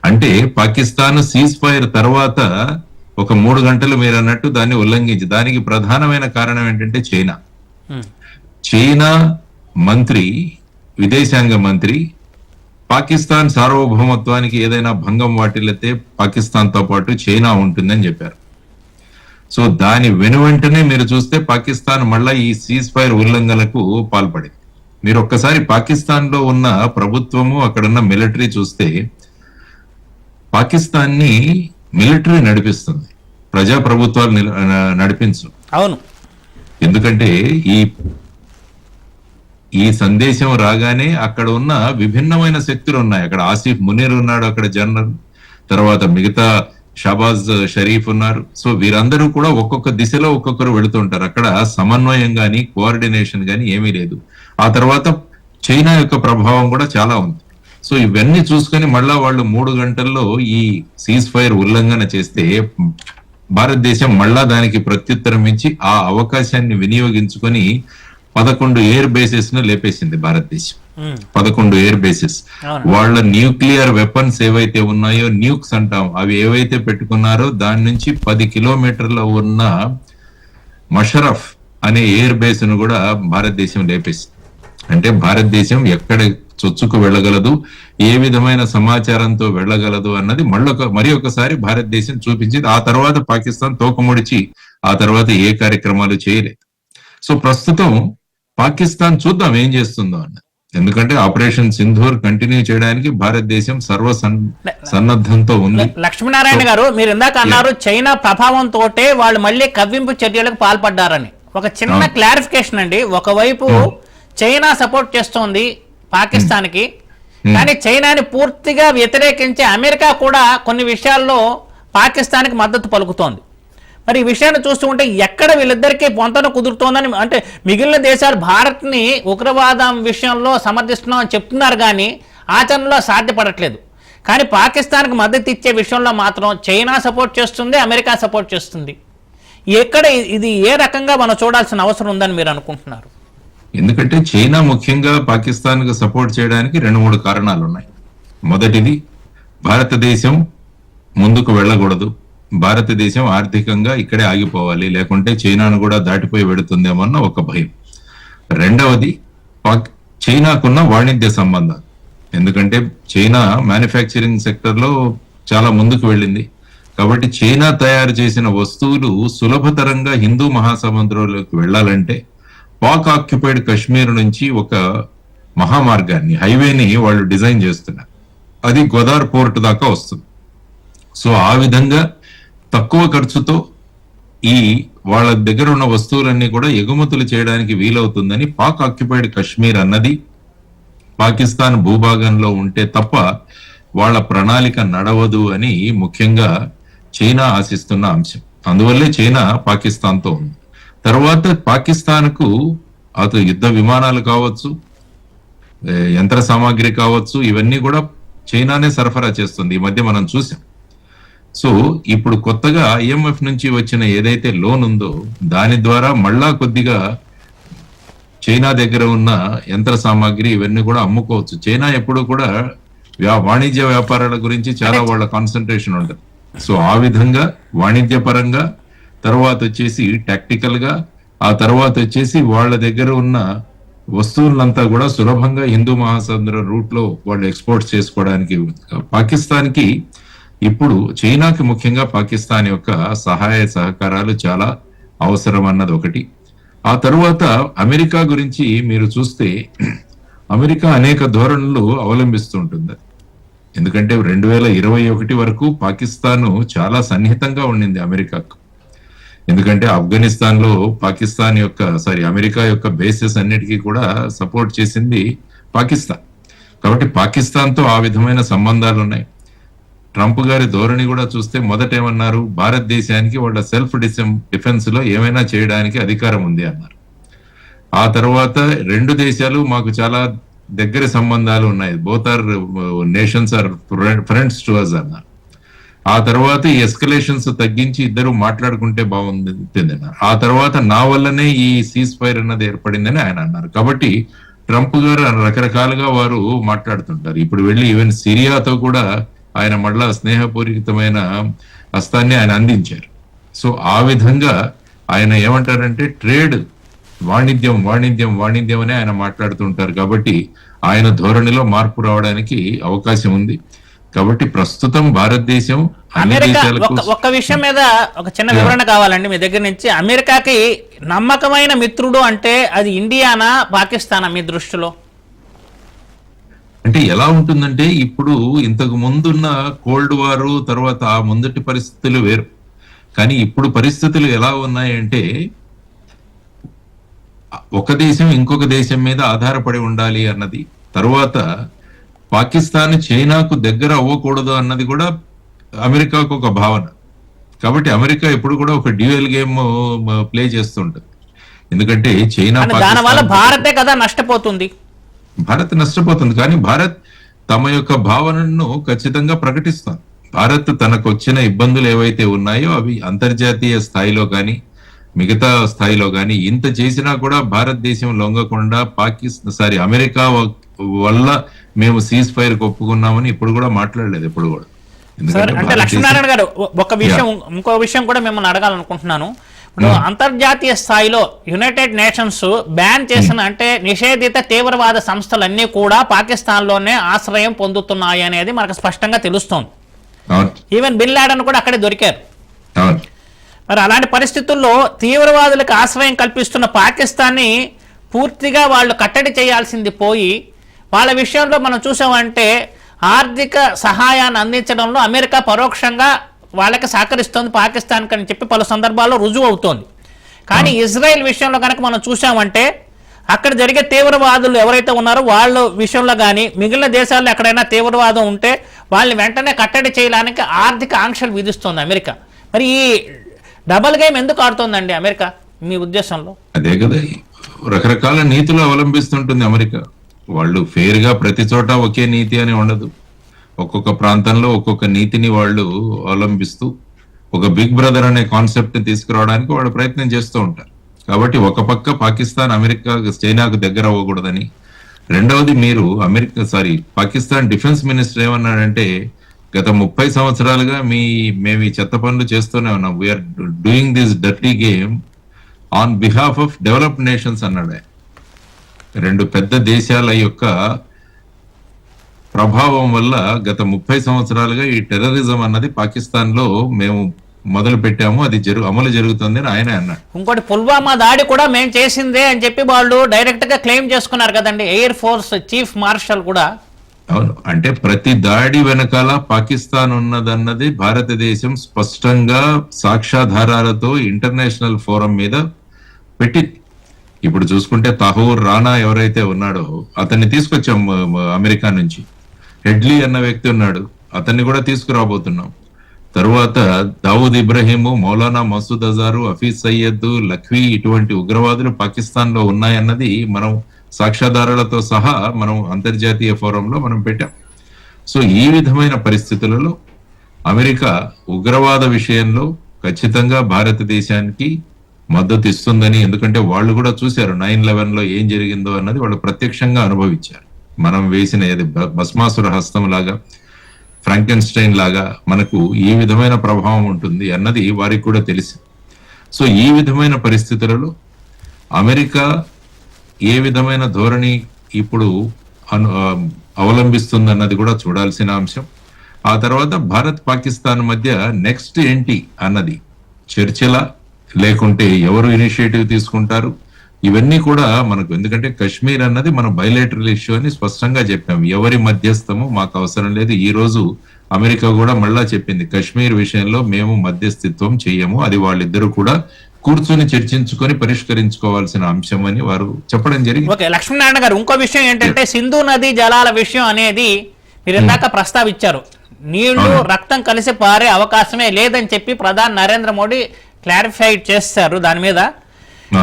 అంటే పాకిస్తాన్ సీజ్ ఫైర్ తర్వాత ఒక 3 గంటలు మీరు అన్నట్టు దాన్ని ఉల్లంఘించి, దానికి ప్రధానమైన కారణం ఏంటంటే చైనా మంత్రి, విదేశాంగ మంత్రి పాకిస్తాన్ సార్వభౌమత్వానికి ఏదైనా భంగం వాటిల్లితే పాకిస్తాన్ తో పాటు చైనా ఉంటుందని చెప్పారు. సో దాని వెనువెంటనే మీరు చూస్తే పాకిస్తాన్ మళ్ళా ఈ సీజ్ ఫైర్ ఉల్లంఘనలకు పాల్పడింది. మీరు ఒక్కసారి పాకిస్తాన్ లో ఉన్న ప్రభుత్వము, అక్కడున్న మిలిటరీ చూస్తే పాకిస్తాన్ ని మిలిటరీ నడిపిస్తుంది, ప్రజా ప్రభుత్వాలు నడిపించు. అవును, ఎందుకంటే ఈ సందేశం రాగానే అక్కడ ఉన్న విభిన్నమైన శక్తులు ఉన్నాయి. అక్కడ ఆసిఫ్ మునీర్ ఉన్నాడు, అక్కడ జనరల్, తర్వాత మిగతా షాబాజ్ షరీఫ్ ఉన్నారు. సో వీరందరూ కూడా ఒక్కొక్క దిశలో ఒక్కొక్కరు వెళుతుంటారు. అక్కడ సమన్వయం గాని కోఆర్డినేషన్ గాని ఏమీ లేదు. ఆ తర్వాత చైనా యొక్క ప్రభావం కూడా చాలా ఉంది. సో ఇవన్నీ చూసుకొని మళ్ళా వాళ్ళు 3 గంటల్లో ఈ సీజ్ ఫైర్ ఉల్లంఘన చేస్తే భారతదేశం మళ్ళా దానికి ప్రత్యుత్తరం ఇచ్చి ఆ అవకాశాన్ని వినియోగించుకొని 11 ఎయిర్ బేసెస్ ను లేపేసింది భారతదేశం. 11 ఎయిర్ బేసెస్. వాళ్ళ న్యూక్లియర్ వెపన్స్ ఏవైతే ఉన్నాయో, న్యూక్స్ అంటాం, అవి ఏవైతే పెట్టుకున్నారో దాని నుంచి 10 కిలోమీటర్ల ఉన్న మషరఫ్ అనే ఎయిర్ బేస్ ను కూడా భారతదేశం లేపేసింది. అంటే భారతదేశం ఎక్కడ చొచ్చుకు వెళ్ళగలదు, ఏ విధమైన సమాచారంతో వెళ్ళగలదు అన్నది మరి ఒకసారి భారతదేశం చూపించింది. ఆ తర్వాత పాకిస్తాన్ తోకముడిచి ఆ తర్వాత ఏ కార్యక్రమాలు చేయలేదు. సో ప్రస్తుతం పాకిస్తాన్ చూద్దాం ఏం చేస్తుందో అన్నది. ఎందుకంటే ఆపరేషన్ సింధూర్ కంటిన్యూ చేయడానికి భారతదేశం సన్నద్ధంతో ఉంది. లక్ష్మీనారాయణ గారు, మీరు ఇందాక అన్నారు చైనా ప్రభావంతో వాళ్ళు మళ్ళీ కవ్వింపు చర్యలకు పాల్పడ్డారని. ఒక చిన్న క్లారిఫికేషన్ అండి. ఒకవైపు చైనా సపోర్ట్ చేస్తోంది పాకిస్తాన్ కి, కానీ చైనాని పూర్తిగా వ్యతిరేకించి అమెరికా కూడా కొన్ని విషయాల్లో పాకిస్తాన్ కి మద్దతు పలుకుతోంది. మరి ఈ విషయాన్ని చూస్తుంటే ఎక్కడ వీళ్ళిద్దరికీ పొంతన కుదురుతోందని, అంటే మిగిలిన దేశాలు భారత్ ని ఉగ్రవాదం విషయంలో సమర్థిస్తున్నామని చెప్తున్నారు కానీ ఆచరణలో సాధ్యపడట్లేదు. కానీ పాకిస్తాన్కి మద్దతు ఇచ్చే విషయంలో మాత్రం చైనా సపోర్ట్ చేస్తుంది, అమెరికా సపోర్ట్ చేస్తుంది. ఎక్కడ ఇది ఏ రకంగా మనం చూడాల్సిన అవసరం ఉందని మీరు అనుకుంటున్నారు? ఎందుకంటే చైనా ముఖ్యంగా పాకిస్తాన్ కు సపోర్ట్ చేయడానికి 2-3 కారణాలు ఉన్నాయి. మొదటిది, భారతదేశం ముందుకు వెళ్ళకూడదు, భారతదేశం ఆర్థికంగా ఇక్కడే ఆగిపోవాలి, లేకుంటే చైనాను కూడా దాటిపోయి వెడుతుందేమన్న ఒక భయం. రెండవది, చైనాకున్న వాణిజ్య సంబంధాలు. ఎందుకంటే చైనా మ్యానుఫ్యాక్చరింగ్ సెక్టర్ లో చాలా ముందుకు వెళ్ళింది. కాబట్టి చైనా తయారు చేసిన వస్తువులు సులభతరంగా హిందూ మహాసముద్రంలోకి వెళ్ళాలంటే పాక్ ఆక్యుపైడ్ కశ్మీర్ నుంచి ఒక మహామార్గాన్ని, హైవేని వాళ్ళు డిజైన్ చేస్తున్నారు. అది గోదావరి పోర్ట్ దాకా వస్తుంది. సో ఆ విధంగా తక్కువ ఖర్చుతో ఈ వాళ్ళ దగ్గర ఉన్న వస్తువులన్నీ కూడా ఎగుమతులు చేయడానికి వీలవుతుందని పాక్ ఆక్యుపైడ్ కశ్మీర్ అన్నది పాకిస్తాన్ భూభాగంలో ఉంటే తప్ప వాళ్ళ ప్రణాళిక నడవదు అని ముఖ్యంగా చైనా ఆశిస్తున్న అంశం. అందువల్లే చైనా పాకిస్తాన్తో ఉంది. తర్వాత పాకిస్తాన్కు అటు యుద్ధ విమానాలు కావచ్చు, యంత్ర సామాగ్రి కావచ్చు, ఇవన్నీ కూడా చైనానే సరఫరా చేస్తుంది. ఈ మధ్య మనం చూసాం. సో ఇప్పుడు కొత్తగా IMF నుంచి వచ్చిన ఏదైతే లోన్ ఉందో దాని ద్వారా మళ్ళా కొద్దిగా చైనా దగ్గర ఉన్న యంత్ర సామాగ్రి ఇవన్నీ కూడా అమ్ముకోవచ్చు. చైనా ఎప్పుడు కూడా వాణిజ్య వ్యాపారాల గురించి చాలా వాళ్ళ కాన్సన్ట్రేషన్ ఉంటుంది. సో ఆ విధంగా వాణిజ్య పరంగా, తర్వాత వచ్చేసి టాక్టికల్ గా, ఆ తర్వాత వచ్చేసి వాళ్ళ దగ్గర ఉన్న వస్తువులంతా కూడా సులభంగా హిందూ మహాసముద్ర రూట్ లో వాళ్ళు ఎక్స్పోర్ట్ చేసుకోవడానికి పాకిస్తాన్ కి ఇప్పుడు చైనాకి ముఖ్యంగా పాకిస్తాన్ యొక్క సహాయ సహకారాలు చాలా అవసరం అన్నది ఒకటి. ఆ తరువాత అమెరికా గురించి మీరు చూస్తే అమెరికా అనేక ధోరణులు అవలంబిస్తుంటుంది. ఎందుకంటే 2021 వరకు పాకిస్తాన్ చాలా సన్నిహితంగా ఉండింది అమెరికాకు. ఎందుకంటే ఆఫ్ఘనిస్తాన్ లో అమెరికా యొక్క బేసెస్ అన్నిటికీ కూడా సపోర్ట్ చేసింది పాకిస్తాన్. కాబట్టి పాకిస్తాన్ తో ఆ విధమైన సంబంధాలు ఉన్నాయి. ట్రంప్ గారి ధోరణి కూడా చూస్తే మొదట ఏమన్నారు, భారతదేశానికి వాళ్ళ సెల్ఫ్ డిఫెన్స్ లో ఏమైనా చేయడానికి అధికారం ఉంది అన్నారు. ఆ తర్వాత రెండు దేశాలు మాకు చాలా దగ్గర సంబంధాలు ఉన్నాయి, both our nations are friends to us అన్నారు. ఆ తర్వాత ఈ ఎస్కలేషన్స్ తగ్గించి ఇద్దరు మాట్లాడుకుంటే బాగుంటుంది. ఆ తర్వాత నా వల్లనే ఈ సీజ్ ఫైర్ అన్నది ఏర్పడిందని ఆయన అన్నారు. కాబట్టి ట్రంప్ గారు రకరకాలుగా వారు మాట్లాడుతుంటారు. ఇప్పుడు వెళ్ళి ఈవెన్ సిరియాతో కూడా ఆయన మళ్ళా స్నేహపూరితమైన హస్తాన్ని ఆయన అందించారు. సో ఆ విధంగా ఆయన ఏమంటారంటే ట్రేడ్, వాణిజ్యం వాణిజ్యం వాణిజ్యం అని ఆయన మాట్లాడుతుంటారు. కాబట్టి ఆయన ధోరణిలో మార్పు రావడానికి అవకాశం ఉంది. కాబట్టి ప్రస్తుతం భారతదేశం అన్ని అమెరికా దేశాలకు ఒక్క విషయం మీద ఒక చిన్న వివరణ కావాలండి మీ దగ్గర నుంచి. అమెరికాకి నమ్మకమైన మిత్రుడు అంటే అది ఇండియానా పాకిస్తానా మీ దృష్టిలో? అంటే ఎలా ఉంటుందంటే ఇప్పుడు ఇంతకు ముందున్న కోల్డ్ వారు తర్వాత ఆ ముందటి పరిస్థితులు వేరు. కానీ ఇప్పుడు పరిస్థితులు ఎలా ఉన్నాయంటే ఒక దేశం ఇంకొక దేశం మీద ఆధారపడి ఉండాలి అన్నది, తర్వాత పాకిస్తాన్ చైనాకు దగ్గర అవ్వకూడదు అన్నది కూడా అమెరికాకు ఒక భావన. కాబట్టి అమెరికా ఎప్పుడు కూడా ఒక డ్యూయల్ గేమ్ ప్లే చేస్తుంటది. ఎందుకంటే చైనా దానివల్ల భారతే కదా నష్టపోతుంది. భారత్ నష్టపోతుంది, కానీ భారత్ తమ యొక్క భావనను ఖచ్చితంగా ప్రకటిస్తుంది. భారత్ తనకు వచ్చిన ఇబ్బందులు ఏవైతే ఉన్నాయో అవి అంతర్జాతీయ స్థాయిలో కానీ మిగతా స్థాయిలో కానీ ఇంత చేసినా కూడా భారతదేశం లొంగకుండా అమెరికా వల్ల మేము సీజ్ ఫైర్ ఒప్పుకున్నామని ఇప్పుడు కూడా మాట్లాడలేదు ఎప్పుడు కూడా. అంటే లక్ష్మీనారాయణ గారు ఒక విషయం, ఇంకో విషయం కూడా మిమ్మల్ని అడగాలనుకుంటున్నాను. ఇప్పుడు అంతర్జాతీయ స్థాయిలో యునైటెడ్ నేషన్స్ బ్యాన్ చేసిన అంటే నిషేధిత తీవ్రవాద సంస్థలన్నీ కూడా పాకిస్తాన్ లోనే ఆశ్రయం పొందుతున్నాయి అనేది మనకు స్పష్టంగా తెలుస్తోంది. ఈవెన్ బిన్ లాడెన్ కూడా అక్కడే దొరికారు. మరి అలాంటి పరిస్థితుల్లో తీవ్రవాదులకు ఆశ్రయం కల్పిస్తున్న పాకిస్తాన్ని పూర్తిగా వాళ్ళు కట్టడి చేయాల్సింది పోయి వాళ్ళ విషయంలో మనం చూసామంటే ఆర్థిక సహాయాన్ని అందించడంలో అమెరికా పరోక్షంగా వాళ్ళకి సహకరిస్తోంది పాకిస్తాన్ అని చెప్పి పలు సందర్భాల్లో రుజువు అవుతోంది. కానీ ఇజ్రాయెల్ విషయంలో కనుక మనం చూసామంటే అక్కడ జరిగే తీవ్రవాదులు ఎవరైతే ఉన్నారో వాళ్ళ విషయంలో కానీ మిగిలిన దేశాల్లో ఎక్కడైనా తీవ్రవాదం ఉంటే వాళ్ళని వెంటనే కట్టడి చేయడానికి ఆర్థిక ఆంక్షలు విధిస్తోంది అమెరికా. మరి ఈ డబల్ గేమ్ ఎందుకు ఆడుతోందండి అమెరికా మీ ఉద్దేశంలో? అదే కదా, రకరకాల నీతులు అవలంబిస్తుంటుంది అమెరికా. వాళ్ళు ఫెయిర్ గా ప్రతి చోట ఒకే నీతి అని ఉండదు. ఒక్కొక్క ప్రాంతంలో ఒక్కొక్క నీతిని వాళ్ళు అవలంబిస్తూ ఒక బిగ్ బ్రదర్ అనే కాన్సెప్ట్ తీసుకురావడానికి వాళ్ళు ప్రయత్నం చేస్తూ ఉంటారు. కాబట్టి ఒక పక్క పాకిస్తాన్ చైనాకు దగ్గర అవ్వకూడదని, రెండవది పాకిస్తాన్ డిఫెన్స్ మినిస్టర్ ఏమన్నాడంటే గత 30 సంవత్సరాలుగా మేము ఈ చెత్త పనులు చేస్తూనే ఉన్నాం, we're doing this dirty game on behalf of developed nations అన్నాడు. రెండు పెద్ద దేశాల యొక్క ప్రభావం వల్ల గత 30 సంవత్సరాలుగా ఈ టెర్రరిజం అన్నది పాకిస్తాన్ లో మేము మొదలు పెట్టాము, అది అమలు జరుగుతుంది అని ఆయన అన్నాడు. ఇంకోటి పుల్వామా దాడి కూడా మేము చేసిందే అని చెప్పి వాళ్ళు డైరెక్ట్ గా క్లెయిమ్ చేసుకున్నారు కదండి, ఎయిర్ ఫోర్స్ చీఫ్ మార్షల్ కూడా. అవును, అంటే ప్రతి దాడి వెనకాల పాకిస్తాన్ ఉన్నదన్నది భారతదేశం స్పష్టంగా సాక్ష్యాధారాలతో ఇంటర్నేషనల్ ఫోరం మీద పెట్టి, ఇప్పుడు చూసుకుంటే తహూర్ రానా ఎవరైతే ఉన్నాడో అతన్ని తీసుకొచ్చాం అమెరికా నుంచి. హెడ్లీ అన్న వ్యక్తి ఉన్నాడు, అతన్ని కూడా తీసుకురాబోతున్నాం. తరువాత దావూద్ ఇబ్రహీము, మౌలానా మసూద్ అజారు, హఫీజ్ సయ్యద్, లఖ్వీ ఇటువంటి ఉగ్రవాదులు పాకిస్తాన్ లో ఉన్నాయన్నది మనం సాక్ష్యాధారాలతో సహా మనం అంతర్జాతీయ ఫోరంలో మనం పెట్టాం. సో ఈ విధమైన పరిస్థితులలో అమెరికా ఉగ్రవాద విషయంలో ఖచ్చితంగా భారతదేశానికి మద్దతు ఇస్తుందని, ఎందుకంటే వాళ్ళు కూడా చూశారు 9/11 లో ఏం జరిగిందో అన్నది వాళ్ళు ప్రత్యక్షంగా అనుభవించారు. మనం వేసిన ఏది భస్మాసుర హస్తం లాగా, ఫ్రాంకెన్స్టైన్ లాగా మనకు ఈ విధమైన ప్రభావం ఉంటుంది అన్నది వారికి కూడా తెలిసి. సో ఈ విధమైన పరిస్థితులలో అమెరికా ఏ విధమైన ధోరణి ఇప్పుడు అవలంబిస్తుందన్నది కూడా చూడాల్సిన అంశం. ఆ తర్వాత భారత్ పాకిస్తాన్ మధ్య నెక్స్ట్ ఏంటి అన్నది చర్చల, లేకుంటే ఎవరు ఇనిషియేటివ్ తీసుకుంటారు, ఇవన్నీ కూడా మనకు, ఎందుకంటే కశ్మీర్ అన్నది మన బైలేటరల్ ఇష్యూ అని స్పష్టంగా చెప్పాం. ఎవరి మధ్యస్థము మాకు అవసరం లేదు. ఈ రోజు అమెరికా కూడా మళ్ళా చెప్పింది కశ్మీర్ విషయంలో మేము మధ్యస్థిత్వం చెయ్యము, అది వాళ్ళిద్దరూ కూడా కూర్చొని చర్చించుకొని పరిష్కరించుకోవాల్సిన అంశం అని వారు చెప్పడం జరిగింది. ఓకే లక్ష్మీనారాయణ గారు, ఇంకో విషయం ఏంటంటే సింధు నది జలాల విషయం అనేది మీరు ఇందాక ప్రస్తావించారు. నీళ్లు రక్తం కలిసి పారే అవకాశమే లేదని చెప్పి ప్రధాని నరేంద్ర మోడీ క్లారిఫై చేస్తారు దాని మీద.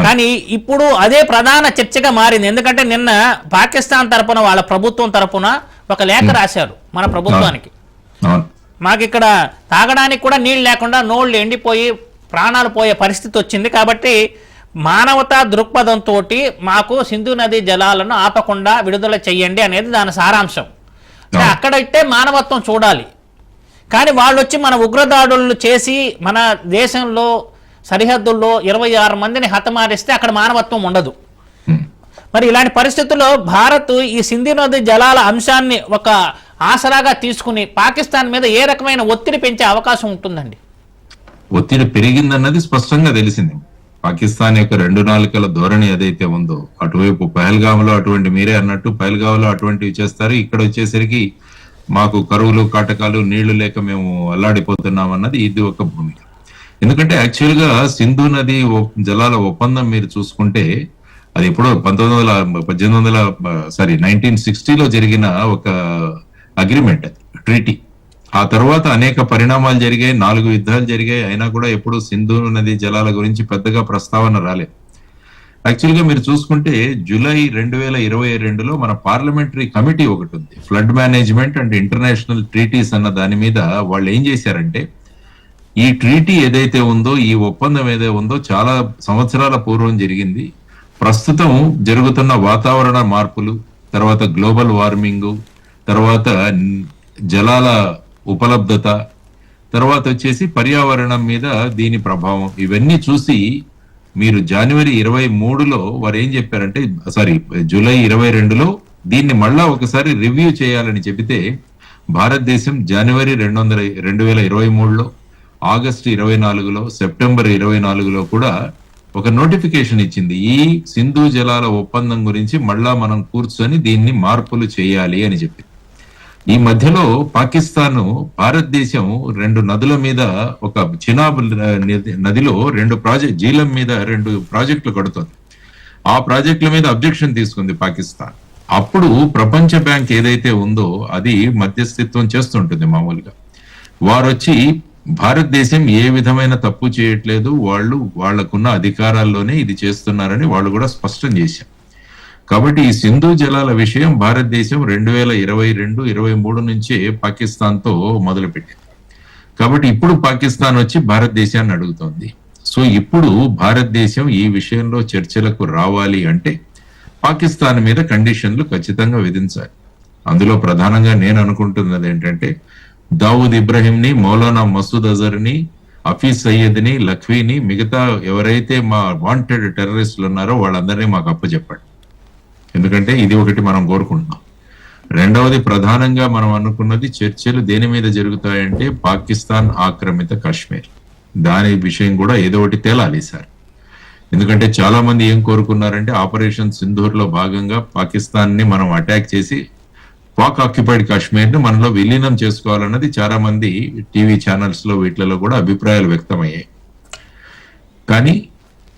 కానీ ఇప్పుడు అదే ప్రధాన చర్చగా మారింది. ఎందుకంటే నిన్న పాకిస్తాన్ తరపున వాళ్ళ ప్రభుత్వం తరపున ఒక లేఖ రాశారు మన ప్రభుత్వానికి. మాకు ఇక్కడ తాగడానికి కూడా నీళ్ళు లేకుండా నోళ్ళు ఎండిపోయి ప్రాణాలు పోయే పరిస్థితి వచ్చింది, కాబట్టి మానవతా దృక్పథంతో మాకు సింధు నది జలాలను ఆపకుండా విడుదల చెయ్యండి అనేది దాని సారాంశం. అక్కడైతే మానవత్వం చూడాలి, కానీ వాళ్ళు వచ్చి మన ఉగ్రదాడులను చేసి మన దేశంలో సరిహద్దుల్లో 26 మందిని హతమారిస్తే అక్కడ మానవత్వం ఉండదు. మరి ఇలాంటి పరిస్థితుల్లో భారత్ ఈ సింధు నది జలాల అంశాన్ని ఒక ఆసరాగా తీసుకుని పాకిస్తాన్ మీద ఏ రకమైన ఒత్తిడి పెంచే అవకాశం ఉంటుందండి? ఒత్తిడి పెరిగిందన్నది స్పష్టంగా తెలిసింది. పాకిస్తాన్ యొక్క 2 నాలుకల ధోరణి ఏదైతే ఉందో, అటువైపు పహల్గామ్లో అటువంటి, మీరే అన్నట్టు పహల్గామ్లో అటువంటివి చేస్తారు, ఇక్కడ వచ్చేసరికి మాకు కరువులు కాటకాలు నీళ్లు లేక మేము అల్లాడిపోతున్నాం అన్నది ఇది ఒక భూమిక. ఎందుకంటే యాక్చువల్ గా సింధు నది జలాల ఒప్పందం మీరు చూసుకుంటే అది ఎప్పుడో 1960లో జరిగిన ఒక అగ్రిమెంట్, ట్రీటీ. ఆ తర్వాత అనేక పరిణామాలు జరిగాయి, 4 యుద్ధాలు జరిగాయి, అయినా కూడా ఎప్పుడు సింధు నది జలాల గురించి పెద్దగా ప్రస్తావన రాలేదు. యాక్చువల్ గా మీరు చూసుకుంటే జూలై 2022లో మన పార్లమెంటరీ కమిటీ ఒకటి ఉంది, flood management and international treaties అన్న దాని మీద వాళ్ళు ఏం చేశారంటే, ఈ ట్రీటీ ఏదైతే ఉందో, ఈ ఒప్పందం ఏదైతే ఉందో చాలా సంవత్సరాల పూర్వం జరిగింది. ప్రస్తుతం జరుగుతున్న వాతావరణ మార్పులు, తర్వాత గ్లోబల్ వార్మింగ్, తర్వాత జలాల ఉపలబ్ధత, తర్వాత వచ్చేసి పర్యావరణం మీద దీని ప్రభావం, ఇవన్నీ చూసి మీరు జనవరి 23లో వారు ఏం చెప్పారంటే, జూలై 22లో దీన్ని మళ్ళా ఒకసారి రివ్యూ చేయాలని చెబితే, భారతదేశం జనవరి 2023లో, ఆగస్టు 24లో, సెప్టెంబర్ 24లో కూడా ఒక నోటిఫికేషన్ ఇచ్చింది. ఈ సింధు జలాల ఒప్పందం గురించి మళ్ళా మనం కూర్చొని దీన్ని మార్పులు చేయాలి అని చెప్పి. ఈ మధ్యలో పాకిస్తాన్, భారతదేశం 2 నదుల మీద, ఒక చినాబ్ నదిలో 2 జీలం మీద 2 ప్రాజెక్టులు కడుతుంది. ఆ ప్రాజెక్టుల మీద అబ్జెక్షన్ తీసుకుంది పాకిస్తాన్. అప్పుడు ప్రపంచ బ్యాంక్ ఏదైతే ఉందో అది మధ్యస్థిత్వం చేస్తుంటుంది మామూలుగా. వారు వచ్చి భారతదేశం ఏ విధమైన తప్పు చేయట్లేదు, వాళ్లకున్న అధికారాల్లోనే ఇది చేస్తున్నారని వాళ్ళు కూడా స్పష్టం చేశారు. కాబట్టి ఈ సింధు జలాల విషయం భారతదేశం 2022-23 నుంచే పాకిస్తాన్తో మొదలుపెట్టింది. కాబట్టి ఇప్పుడు పాకిస్తాన్ వచ్చి భారతదేశాన్ని అడుగుతోంది. సో ఇప్పుడు భారతదేశం ఈ విషయంలో చర్చలకు రావాలి అంటే పాకిస్తాన్ మీద కండిషన్లు ఖచ్చితంగా విధించాలి. అందులో ప్రధానంగా నేను అనుకుంటున్నది ఏంటంటే, దావూద్ ఇబ్రహీంని, మౌలానా మసూద్ అజర్ని, హఫీజ్ సయ్యద్ని, లఖ్వీని, మిగతా ఎవరైతే మా వాంటెడ్ టెర్రరిస్టులు ఉన్నారో వాళ్ళందరినీ మాకు అప్పచెప్పండి. ఎందుకంటే ఇది ఒకటి మనం కోరుకుంటున్నాం. రెండవది, ప్రధానంగా మనం అనుకున్నది చర్చలు దేని మీద జరుగుతాయంటే పాకిస్తాన్ ఆక్రమిత కాశ్మీర్, దాని విషయం కూడా ఏదో ఒకటి తేలాలి సార్. ఎందుకంటే చాలా మంది ఏం కోరుకున్నారంటే, ఆపరేషన్ సింధూర్ లో భాగంగా పాకిస్తాన్ ని మనం అటాక్ చేసి పాక్ ఆక్యుపైడ్ కాశ్మీర్ ని మనలో విలీనం చేసుకోవాలన్నది చాలా మంది టీవీ ఛానల్స్ లో వీటిలలో కూడా అభిప్రాయాలు వ్యక్తమయ్యాయి. కానీ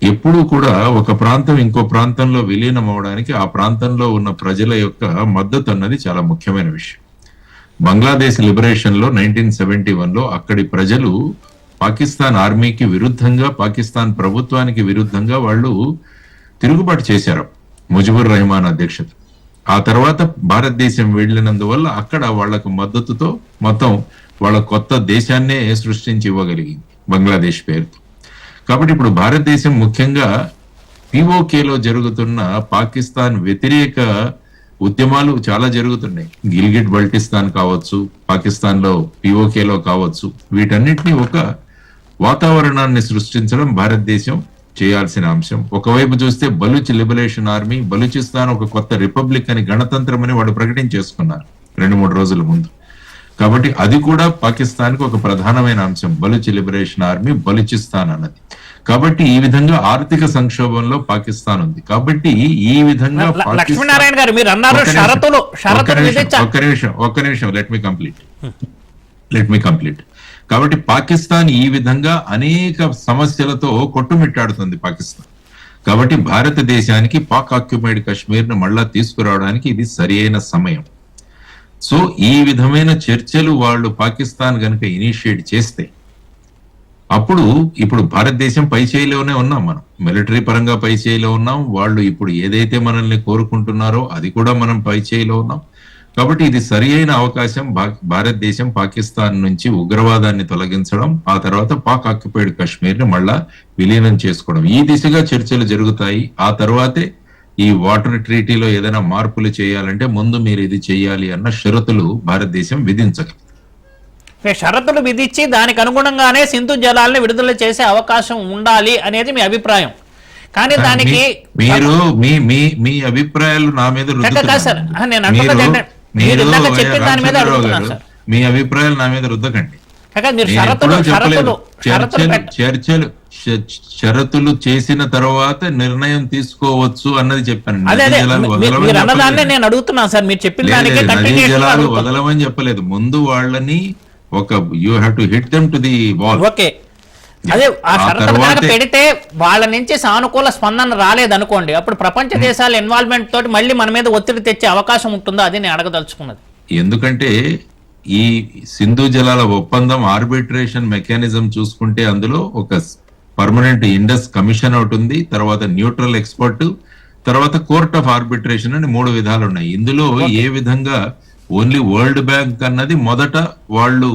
ఎప్పుడూ కూడా ఒక ప్రాంతం ఇంకో ప్రాంతంలో విలీనం అవడానికి ఆ ప్రాంతంలో ఉన్న ప్రజల యొక్క మద్దతు అన్నది చాలా ముఖ్యమైన విషయం. బంగ్లాదేశ్ లిబరేషన్ లో 1971లో అక్కడి ప్రజలు పాకిస్తాన్ ఆర్మీకి విరుద్ధంగా, పాకిస్తాన్ ప్రభుత్వానికి విరుద్ధంగా వాళ్ళు తిరుగుబాటు చేశారు ముజిబుర్ రెహమాన్ అధ్యక్షత. ఆ తర్వాత భారతదేశం వెళ్ళినందువల్ల అక్కడ వాళ్లకు మద్దతుతో మొత్తం వాళ్ళ కొత్త దేశాన్నే సృష్టించి ఇవ్వగలిగింది బంగ్లాదేశ్ పేరుతో. కాబట్టి ఇప్పుడు భారతదేశం ముఖ్యంగా పిఓకేలో జరుగుతున్న పాకిస్తాన్ వ్యతిరేక ఉద్యమాలు చాలా జరుగుతున్నాయి. గిల్గిట్ బల్టిస్తాన్ కావచ్చు, పాకిస్తాన్ లో పిఓకేలో కావచ్చు, వీటన్నిటిని ఒక వాతావరణాన్ని సృష్టించడం భారతదేశం చేయాల్సిన అంశం. ఒకవైపు చూస్తే బలూచ్ లిబరేషన్ ఆర్మీ, బలూచిస్తాన్ ఒక కొత్త రిపబ్లిక్ అని, గణతంత్రం అని వాడు ప్రకటించేసుకున్నారు 2-3 రోజుల ముందు. కాబట్టి అది కూడా పాకిస్తాన్ కి ఒక ప్రధానమైన అంశం, బలూచ్ లిబరేషన్ ఆర్మీ, బలూచిస్తాన్ అన్నది. కాబట్టి ఈ విధంగా ఆర్థిక సంక్షోభంలో పాకిస్తాన్ ఉంది. కాబట్టి ఈ విధంగా లక్ష్మీనారాయణ గారు మీరు అన్నారు షరతులు, ఒక్క నిమిషం లెట్ మీ కంప్లీట్. కాబట్టి పాకిస్తాన్ ఈ విధంగా అనేక సమస్యలతో కొట్టుమిట్టాడుతుంది పాకిస్తాన్. కాబట్టి భారతదేశానికి పాక్ ఆక్యుపైడ్ కాశ్మీర్ ను మళ్ళా తీసుకురావడానికి ఇది సరి అయిన సమయం. సో ఈ విధమైన చర్చలు వాళ్ళు పాకిస్తాన్ కనుక ఇనిషియేట్ చేస్తే ఇప్పుడు భారతదేశం పై చేయిలోనే ఉన్నాం, మనం మిలిటరీ పరంగా పై చేయిలో ఉన్నాం. వాళ్ళు ఇప్పుడు ఏదైతే మనల్ని కోరుకుంటున్నారో అది కూడా మనం పై చేయిలో ఉన్నాం. కాబట్టి ఇది సరి అయిన అవకాశం భారతదేశం పాకిస్తాన్ నుంచి ఉగ్రవాదాన్ని తొలగించడం, ఆ తర్వాత పాక్ ఆక్యుపైడ్ కాశ్మీర్ ని మళ్ళా విలీనం చేసుకోవడం, ఈ దిశగా చర్చలు జరుగుతాయి. ఆ తర్వాతే ఈ వాటర్ ట్రీటీలో ఏదైనా మార్పులు చేయాలంటే ముందు మీరు ఇది చేయాలి అన్న షరతులు భారతదేశం విధించగలదు. షరతులు విధించి దానికి అనుగుణంగానే సింధు జలాలను విడుదల చేసే అవకాశం ఉండాలి అనేది మీ అభిప్రాయం. కానీ దానికి మీరు మీ అభిప్రాయాలు నా మీద సార్ నేను చెప్పిన దాని మీద అడుగుతున్నాను సార్. మీ అభిప్రాయాలు నా మీద రుద్దకండి. మీరు షరతులు చేసిన తర్వాత నిర్ణయం తీసుకోవచ్చు అన్నది చెప్పాను. అన్నదాన్నే నేను అడుగుతున్నాను సార్. మీరు చెప్పిన దానికి నదీ జలాలు వదలమని చెప్పలేదు. ముందు వాళ్ళని you have to hit them to the wall. Okay, అదే ఆ షరతులు పెడితే వాళ్ళ నుంచి సానుకూల స్పందన రాలేదనుకోండి, అప్పుడు ప్రపంచ దేశాల ఇన్వాల్వ్మెంట్ తోటి మళ్ళీ మన మీద ఒత్తిడి తెచ్చే అవకాశం ఉంటుందో అది నేను అడగదలుచుకున్నది. ఎందుకంటే ఈ సింధు జలాల ఒప్పందం ఆర్బిట్రేషన్ మెకానిజం చూసుకుంటే అందులో ఒక పర్మనెంట్ ఇండస్ కమిషన్ ఒకటి ఉంది, తర్వాత న్యూట్రల్ ఎక్స్పర్ట్, తర్వాత కోర్ట్ ఆఫ్ ఆర్బిట్రేషన్ అని 3 విధాలు ఉన్నాయి. ఇందులో ఏ విధంగా ఓన్లీ వరల్డ్ బ్యాంక్ అన్నది మొదట వాళ్ళు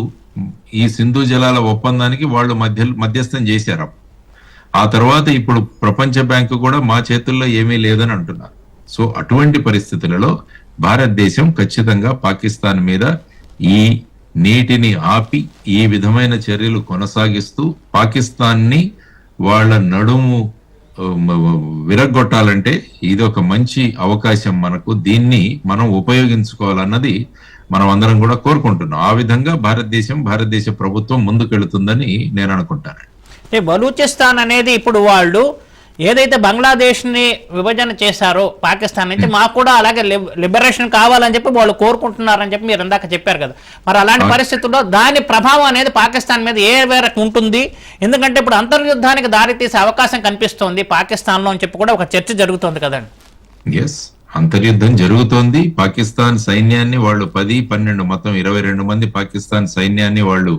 ఈ సింధు జలాల ఒప్పందానికి వాళ్ళు మధ్యస్థం చేశారు. ఆ తర్వాత ఇప్పుడు ప్రపంచ బ్యాంకు కూడా మా చేతుల్లో ఏమీ లేదని అంటున్నారు. సో అటువంటి పరిస్థితులలో భారతదేశం ఖచ్చితంగా పాకిస్తాన్ మీద ఈ నీటిని ఆపి ఈ విధమైన చర్యలు కొనసాగిస్తూ పాకిస్తాన్ని వాళ్ళ నడుము విరగొట్టాలంటే ఇది ఒక మంచి అవకాశం మనకు. దీన్ని మనం ఉపయోగించుకోవాలన్నది మనం అందరం కూడా కోరుకుంటున్నాం. ఆ విధంగా భారతదేశ ప్రభుత్వం ముందుకెళ్తుందని నేను అనుకుంటాను. బలూచిస్తాన్ అనేది ఇప్పుడు వాళ్ళు ఏదైతే బంగ్లాదేశ్ ని విభజన చేశారో పాకిస్తాన్ నుంచి, మాకు కూడా అలాగే లిబరేషన్ కావాలని చెప్పి వాళ్ళు కోరుకుంటున్నారని చెప్పి మీరు ఇందాక చెప్పారు కదా. మరి అలాంటి పరిస్థితుల్లో దాని ప్రభావం అనేది పాకిస్తాన్ మీద ఏ మేరకు ఉంటుంది? ఎందుకంటే ఇప్పుడు అంతర్యుద్ధానికి దారితీసే అవకాశం కనిపిస్తోంది పాకిస్తాన్ లో అని చెప్పి కూడా ఒక చర్చ జరుగుతోంది కదండి. ఎస్, అంతర్యుద్ధం జరుగుతోంది. పాకిస్తాన్ సైన్యాన్ని వాళ్ళు 10-12 మొత్తం 22 మంది పాకిస్తాన్ సైన్యాన్ని వాళ్ళు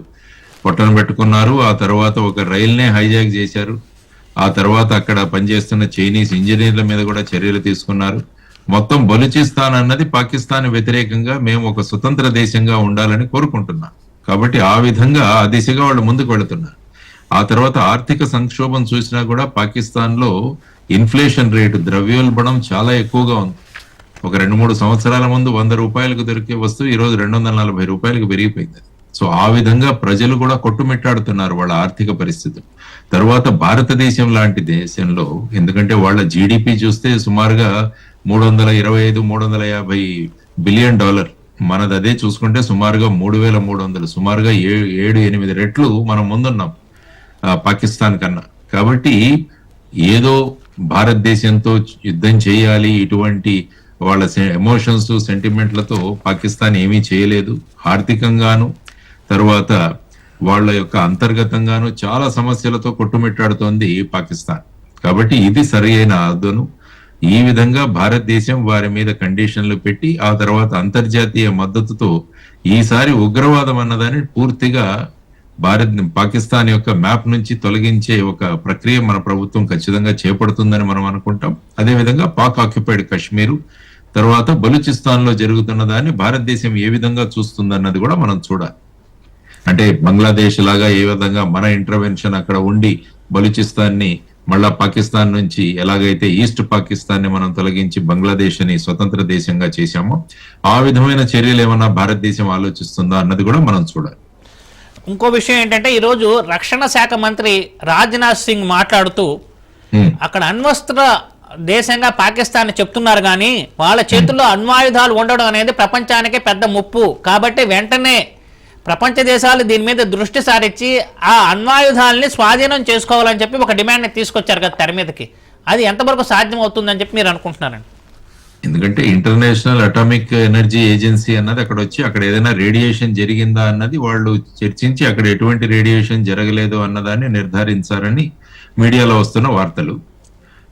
పొట్టన పెట్టుకున్నారు. ఆ తర్వాత ఒక రైల్నే హైజాక్ చేశారు. ఆ తర్వాత అక్కడ పనిచేస్తున్న చైనీస్ ఇంజనీర్ల మీద కూడా చర్యలు తీసుకున్నారు. మొత్తం బలూచిస్తాన్ అన్నది పాకిస్తాన్ వ్యతిరేకంగా మేము ఒక స్వతంత్ర దేశంగా ఉండాలని కోరుకుంటున్నాం. కాబట్టి ఆ విధంగా ఆ దిశగా వాళ్ళు ముందుకు వెళుతున్నారు. ఆ తర్వాత ఆర్థిక సంక్షోభం చూసినా కూడా పాకిస్తాన్ లో ఇన్ఫ్లేషన్ రేటు, ద్రవ్యోల్బణం చాలా ఎక్కువగా ఉంది. ఒక 2-3 సంవత్సరాల ముందు 100 రూపాయలకు దొరికే వస్తువు ఈరోజు 240 రూపాయలకు పెరిగిపోయింది. సో ఆ విధంగా ప్రజలు కూడా కొట్టుమిట్టాడుతున్నారు వాళ్ళ ఆర్థిక పరిస్థితులు. తర్వాత భారతదేశం లాంటి దేశంలో, ఎందుకంటే వాళ్ళ జీడిపి చూస్తే సుమారుగా $325-350 బిలియన్, మనది అదే చూసుకుంటే సుమారుగా 3,300, సుమారుగా 7-8 రెట్లు మనం ముందున్నాం పాకిస్తాన్ కన్నా. కాబట్టి ఏదో భారతదేశంతో యుద్ధం చేయాలి ఇటువంటి వాళ్ళ ఎమోషన్స్ సెంటిమెంట్లతో పాకిస్తాన్ ఏమీ చేయలేదు. ఆర్థికంగాను తర్వాత వాళ్ళ యొక్క అంతర్గతంగాను చాలా సమస్యలతో కొట్టుమిట్టాడుతోంది పాకిస్తాన్. కాబట్టి ఇది సరి అయిన అదును. ఈ విధంగా భారతదేశం వారి మీద కండిషన్లు పెట్టి ఆ తర్వాత అంతర్జాతీయ మద్దతుతో ఈసారి ఉగ్రవాదం అన్నదాన్ని పూర్తిగా పాకిస్తాన్ యొక్క మ్యాప్ నుంచి తొలగించే ఒక ప్రక్రియ మన ప్రభుత్వం ఖచ్చితంగా చేపడుతుందని మనం అనుకుంటాం. అదేవిధంగా పాక్ ఆక్యుపైడ్ కాశ్మీరు తర్వాత బలూచిస్తాన్ లో జరుగుతున్న దాన్ని భారతదేశం ఏ విధంగా చూస్తుందన్నది కూడా మనం చూడాలి. అంటే బంగ్లాదేశ్ లాగా ఏ విధంగా మన ఇంటర్వెన్షన్ అక్కడ ఉండి బలూచిస్తాన్ ని మళ్ళా పాకిస్తాన్ నుంచి ఎలాగైతే ఈస్ట్ పాకిస్తాన్ ని మనం తొలగించి బంగ్లాదేశ్ ని స్వతంత్ర దేశంగా చేశామో ఆ విధమైన చర్యలు ఏమన్నా భారతదేశం ఆలోచిస్తుందా అన్నది కూడా మనం చూడాలి. ఇంకో విషయం ఏంటంటే ఈరోజు రక్షణ శాఖ మంత్రి రాజ్నాథ్ సింగ్ మాట్లాడుతూ అక్కడ అణ్వస్త్ర దేశంగా పాకిస్తాన్ చెప్తున్నారు, కానీ వాళ్ళ చేతుల్లో అణ్వాయుధాలు ఉండడం అనేది ప్రపంచానికే పెద్ద ముప్పు. కాబట్టి వెంటనే ప్రపంచ దేశాలు దీని మీద దృష్టి సారించి ఆ అణ్వాయుధాలని స్వాధీనం చేసుకోవాలని చెప్పి ఒక డిమాండ్ని తీసుకొచ్చారు కదా తెర మీదకి. అది ఎంతవరకు సాధ్యం అవుతుందని చెప్పి మీరు అనుకుంటున్నారండి? ఎందుకంటే ఇంటర్నేషనల్ అటామిక్ ఎనర్జీ ఏజెన్సీ అన్నది అక్కడ వచ్చి అక్కడ ఏదైనా రేడియేషన్ జరిగిందా అన్నది వాళ్ళు చర్చించి అక్కడ ఎటువంటి రేడియేషన్ జరగలేదు అన్నదాన్ని నిర్ధారించారని మీడియాలో వస్తున్న వార్తలు.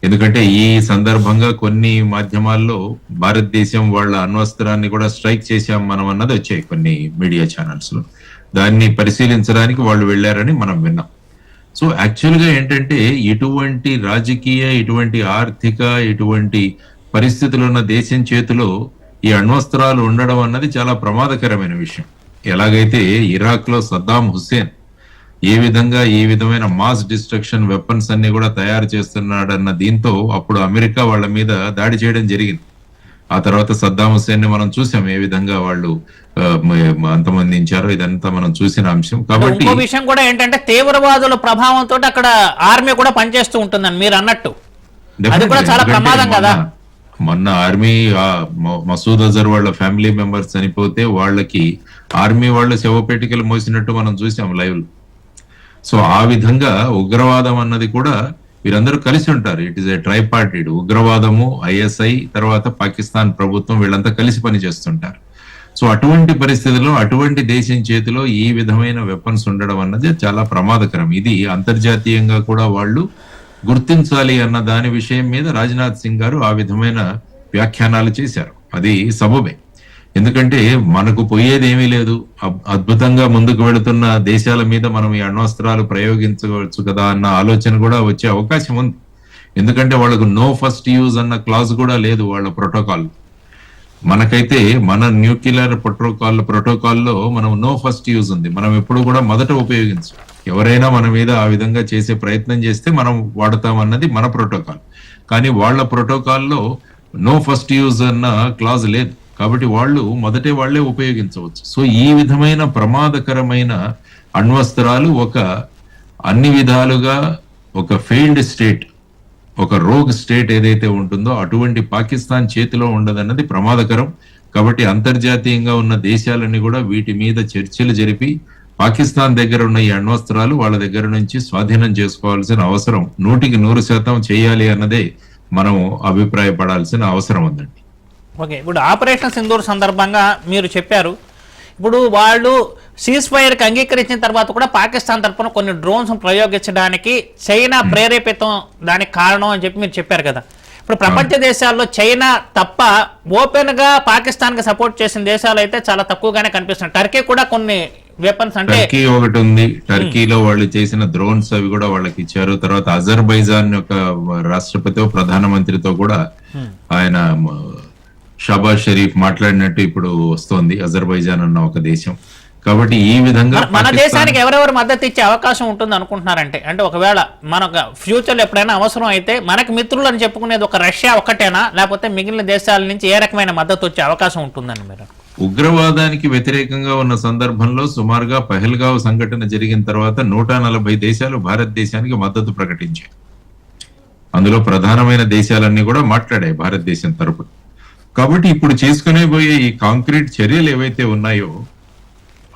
ఎందుకంటే ఈ సందర్భంగా కొన్ని మాధ్యమాల్లో భారతదేశం వాళ్ళ అణ్వస్త్రాన్ని కూడా స్ట్రైక్ చేశాం మనం అన్నది వచ్చాయి కొన్ని మీడియా ఛానల్స్ లో. దాన్ని పరిశీలించడానికి వాళ్ళు వెళ్ళారని మనం విన్నాం. సో యాక్చువల్ గా ఏంటంటే ఇటువంటి రాజకీయ, ఇటువంటి ఆర్థిక, ఇటువంటి పరిస్థితులు ఉన్న దేశం చేతిలో ఈ అణ్వస్త్రాలు ఉండడం అన్నది చాలా ప్రమాదకరమైన విషయం. ఎలాగైతే ఇరాక్ లో సద్దాం హుస్సేన్ ఏ విధంగా ఈ విధమైన మాస్ డిస్ట్రక్షన్ వెపన్స్ అన్ని కూడా తయారు చేస్తున్నాడన్న దీంతో అప్పుడు అమెరికా వాళ్ళ మీద దాడి చేయడం జరిగింది. ఆ తర్వాత సద్దాం హుస్సేన్ ని మనం చూసాం ఏ విధంగా వాళ్ళు అంతమందించారో, ఇదంతా మనం చూసిన అంశం. కాబట్టి ఇంకో విషయం కూడా ఏంటంటే తీవ్రవాదుల ప్రభావంతో అక్కడ ఆర్మీ కూడా పనిచేస్తూ ఉంటుందని మీరు అన్నట్టు, అది కూడా చాలా ప్రమాదం కదా. మొన్న ఆర్మీ మసూద్ అజర్ వాళ్ళ ఫ్యామిలీ మెంబర్స్ చనిపోతే వాళ్ళకి ఆర్మీ వాళ్ళు శవపేటికలు మోసినట్టు మనం చూసాం లైవ్. సో ఆ విధంగా ఉగ్రవాదం అన్నది కూడా వీరందరూ కలిసి ఉంటారు. ఇట్ ఈస్ ఏ ట్రైపార్టీడ్, ఉగ్రవాదము, ఐఎస్ఐ, తర్వాత పాకిస్తాన్ ప్రభుత్వం, వీళ్ళంతా కలిసి పనిచేస్తుంటారు. సో అటువంటి పరిస్థితుల్లో అటువంటి దేశం చేతిలో ఈ విధమైన వెపన్స్ ఉండడం అన్నది చాలా ప్రమాదకరం. ఇది అంతర్జాతీయంగా కూడా వాళ్ళు గుర్తించాలి అన్న దాని విషయం మీద రాజ్నాథ్ సింగ్ గారు ఆ విధమైన వ్యాఖ్యానాలు చేశారు. అది సబబే. ఎందుకంటే మనకు పోయేది ఏమీ లేదు, అద్భుతంగా ముందుకు వెళుతున్న దేశాల మీద మనం ఈ అణ్వస్త్రాలు ప్రయోగించవచ్చు కదా అన్న ఆలోచన కూడా వచ్చే అవకాశం ఉంది. ఎందుకంటే వాళ్ళకు నో ఫస్ట్ యూజ్ అన్న క్లాజ్ కూడా లేదు వాళ్ళ ప్రోటోకాల్. మనకైతే మన న్యూక్లియర్ ప్రోటోకాల్లో మనం నో ఫస్ట్ యూజ్ ఉంది. మనం ఎప్పుడు కూడా మొదట ఉపయోగించు, ఎవరైనా మన మీద ఆ విధంగా చేసే ప్రయత్నం చేస్తే మనం వాడతాం అన్నది మన ప్రోటోకాల్. కానీ వాళ్ళ ప్రోటోకాల్లో నో ఫస్ట్ యూజ్ అన్న క్లాజ్ లేదు. కాబట్టి వాళ్ళు మొదటే వాళ్లే ఉపయోగించవచ్చు. సో ఈ విధమైన ప్రమాదకరమైన అణ్వస్త్రాలు అన్ని విధాలుగా ఒక ఫెయిల్డ్ స్టేట్, ఒక రోగ్ స్టేట్ ఏదైతే ఉంటుందో అటువంటి పాకిస్తాన్ చేతిలో ఉండదన్నది ప్రమాదకరం. కాబట్టి అంతర్జాతీయంగా ఉన్న దేశాలన్నీ కూడా వీటి మీద చర్చలు జరిపి పాకిస్తాన్ దగ్గర ఉన్న ఈ అణ్వస్త్రాలు వాళ్ళ దగ్గర నుంచి స్వాధీనం చేసుకోవాల్సిన అవసరం 100% చేయాలి అన్నదే మనం అభిప్రాయపడాల్సిన అవసరం ఉందండి. ఓకే, ఇప్పుడు ఆపరేషన్ సింధూర్ సందర్భంగా మీరు చెప్పారు, ఇప్పుడు వాళ్ళు సీజ్ ఫైర్కి అంగీకరించిన తర్వాత కూడా పాకిస్తాన్ తరఫున కొన్ని డ్రోన్స్ ప్రయోగించడానికి చైనా ప్రేరేపితం దానికి కారణం అని చెప్పి మీరు చెప్పారు కదా. ఇప్పుడు ప్రపంచ దేశాల్లో చైనా తప్ప ఓపెన్ గా పాకిస్తాన్ కి సపోర్ట్ చేసిన దేశాలు అయితే చాలా తక్కువగానే కనిపిస్తున్నాయి. టర్కీ కూడా కొన్ని వెపన్స్, అంటే టర్కీ ఒకటి ఉంది. టర్కీలో వాళ్ళు చేసిన డ్రోన్స్ అవి కూడా వాళ్ళకి ఇచ్చారు. తర్వాత అజర్బైజాన్ యొక్క రాష్ట్రపతితో ప్రధానమంత్రితో కూడా ఆయన షాబాజ్ షరీఫ్ మాట్లాడినట్టు ఇప్పుడు వస్తోంది అజర్బైజాన్ అన్న ఒక దేశం. కాబట్టి ఈ విధంగా మన దేశానికి ఎవరెవరు మద్దతు ఇచ్చే అవకాశం ఉంటుంది అనుకుంటున్నారంటే, అంటే ఒకవేళ మనకు ఫ్యూచర్ లో ఎప్పుడైనా అవసరం అయితే మనకు మిత్రులు అని చెప్పుకునేది ఒక రష్యా ఒక్కటేనా, లేకపోతే మిగిలిన దేశాల నుంచి ఏ రకమైన మద్దతు వచ్చే అవకాశం ఉంటుందని మీరు? ఉగ్రవాదానికి వ్యతిరేకంగా ఉన్న సందర్భంలో సుమారుగా పహల్గావ్ సంఘటన జరిగిన తర్వాత 140 దేశాలు భారతదేశానికి మద్దతు ప్రకటించాయి. అందులో ప్రధానమైన దేశాలన్నీ కూడా మాట్లాడాయి భారతదేశం తరపున. కాబట్టి ఇప్పుడు చేసుకునే పోయే ఈ కాంక్రీట్ చర్యలు ఏవైతే ఉన్నాయో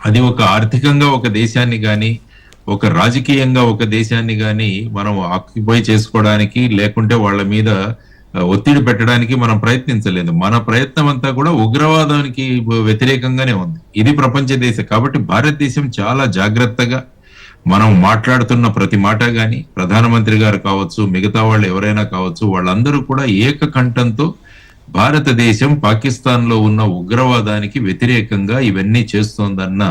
అది ఒక ఆర్థికంగా ఒక దేశాన్ని గాని, ఒక రాజకీయంగా ఒక దేశాన్ని గాని మనం ఆక్యుపై చేసుకోవడానికి, లేకుంటే వాళ్ళ మీద ఒత్తిడి పెట్టడానికి మనం ప్రయత్నించలేదు. మన ప్రయత్నం అంతా కూడా ఉగ్రవాదానికి వ్యతిరేకంగానే ఉంది. ఇది ప్రపంచ దేశం. కాబట్టి భారతదేశం చాలా జాగ్రత్తగా మనం మాట్లాడుతున్న ప్రతి మాట గాని, ప్రధానమంత్రి గారు కావచ్చు, మిగతా వాళ్ళు ఎవరైనా కావచ్చు, వాళ్ళందరూ కూడా ఏకకంఠంతో భారతదేశం పాకిస్తాన్ లో ఉన్న ఉగ్రవాదానికి వ్యతిరేకంగా ఇవన్నీ చేస్తోందన్న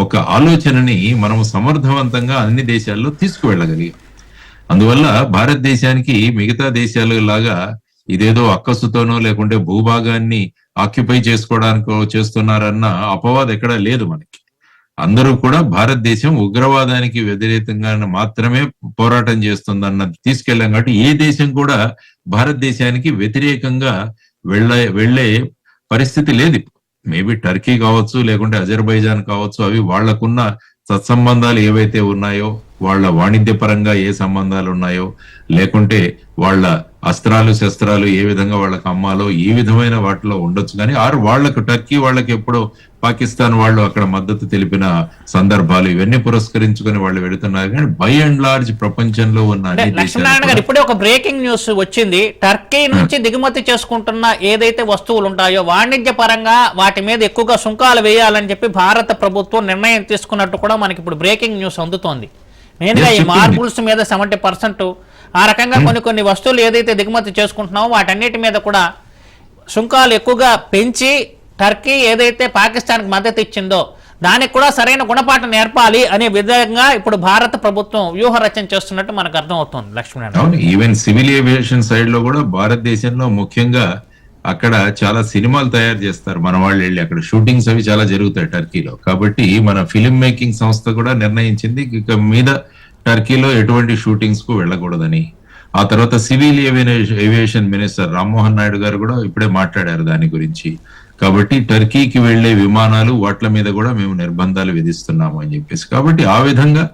ఒక ఆలోచనని మనం సమర్థవంతంగా అన్ని దేశాల్లో తీసుకువెళ్ళగలిగాం. అందువల్ల భారతదేశానికి మిగతా దేశాల లాగా ఇదేదో అక్కసుతోనో లేకుంటే భూభాగాన్ని ఆక్యుపై చేసుకోవడానికో చేస్తున్నారన్న అపవాదం ఎక్కడా లేదు మనకి. అందరూ కూడా భారతదేశం ఉగ్రవాదానికి వ్యతిరేకంగా మాత్రమే పోరాటం చేస్తుందన్నది తీసుకెళ్ళాం. కాబట్టి ఏ దేశం కూడా భారతదేశానికి వ్యతిరేకంగా వెళ్లే పరిస్థితి లేదు. మేబీ టర్కీ కావచ్చు, లేకుంటే అజర్బైజాన్ కావచ్చు, అవి వాళ్లకున్న సత్సంబంధాలు ఏవైతే ఉన్నాయో, వాళ్ళ వాణిజ్య పరంగా ఏ సంబంధాలు ఉన్నాయో, లేకుంటే వాళ్ళ అస్త్రాలు శస్త్రాలు ఏ విధంగా వాళ్ళకి అమ్మాలో ఈ విధమైన వాటిలో ఉండొచ్చు. కానీ వాళ్లకు టర్కీ వాళ్ళకి ఎప్పుడో పాకిస్తాన్ వాళ్ళు అక్కడ మద్దతు తెలిపిన సందర్భాలు ఇవన్నీ పురస్కరించుకొని వాళ్ళు వెళుతున్నారు. కానీ బై అండ్ లార్జ్ ప్రపంచంలో ఉన్న లక్ష్మీనారాయణ గారు ఇప్పుడే ఒక బ్రేకింగ్ న్యూస్ వచ్చింది. టర్కీ నుంచి దిగుమతి చేసుకుంటున్న ఏదైతే వస్తువులు ఉంటాయో వాణిజ్య పరంగా వాటి మీద ఎక్కువగా సుంకాలు వేయాలని చెప్పి భారత ప్రభుత్వం నిర్ణయం తీసుకున్నట్టు కూడా మనకి ఇప్పుడు బ్రేకింగ్ న్యూస్ అందుతోంది. మెయిన్గా ఈ మార్బుల్స్ మీద 70%, ఆ రకంగా కొన్ని వస్తువులు ఏదైతే దిగుమతి చేసుకుంటున్నామో వాటన్నిటి మీద కూడా సుంకాలు ఎక్కువగా పెంచి టర్కీ ఏదైతే పాకిస్తాన్కి మద్దతు ఇచ్చిందో దానికి కూడా సరైన గుణపాఠం నేర్పాలి అనే విధంగా ఇప్పుడు భారత ప్రభుత్వం వ్యూహ రచన చేస్తున్నట్టు మనకు అర్థమవుతుంది లక్ష్మీనారాయణ. అవును, ఈవెన్ సివిల్ ఏవియేషన్ సైడ్ లో కూడా భారతదేశంలో ముఖ్యంగా అక్కడ చాలా సినిమాలు తయారు చేస్తారు మన వాళ్ళు వెళ్ళి, అక్కడ షూటింగ్స్ అవి చాలా జరుగుతాయి టర్కీలో. కాబట్టి మన ఫిల్మ్ మేకింగ్ సంస్థ కూడా నిర్ణయించింది ఇక మీద టర్కీలో ఎటువంటి షూటింగ్స్ కు వెళ్ళకూడదని. ఆ తర్వాత civil aviation minister Rammohan Naidu గారు కూడా ఇప్పుడే మాట్లాడారు దాని గురించి. కాబట్టి టర్కీకి వెళ్లే విమానాలు వాట్ల మీద కూడా మేము నిర్బంధాలు విధిస్తున్నాము అని చెప్పేసి. కాబట్టి ఆ విధంగా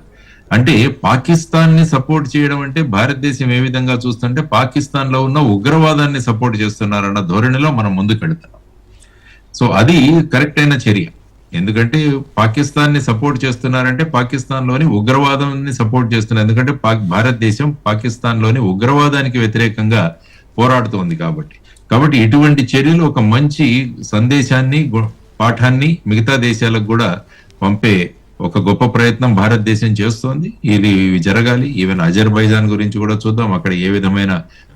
అంటే పాకిస్తాన్ ని సపోర్ట్ చేయడం అంటే భారతదేశం ఏ విధంగా చూస్తుంటే పాకిస్తాన్ లో ఉన్న ఉగ్రవాదాన్ని సపోర్ట్ చేస్తున్నారన్న ధోరణిలో మనం ముందుకెళ్తున్నాం. సో అది కరెక్ట్ అయిన చర్య. ఎందుకంటే పాకిస్తాన్ ని సపోర్ట్ చేస్తున్నారంటే పాకిస్తాన్ లోని ఉగ్రవాదాన్ని సపోర్ట్ చేస్తున్నారు. ఎందుకంటే భారతదేశం పాకిస్తాన్ లోని ఉగ్రవాదానికి వ్యతిరేకంగా పోరాడుతోంది కాబట్టి ఇటువంటి చర్యలు ఒక మంచి సందేశాన్ని పాఠాన్ని మిగతా దేశాలకు కూడా పంపే ఒక గొప్ప ప్రయత్నం భారతదేశం చేస్తోంది. ఇది జరగాలి. ఈవెన్ అజర్బైజాన్ గురించి కూడా చూద్దాం, అక్కడ ఏ విధమైన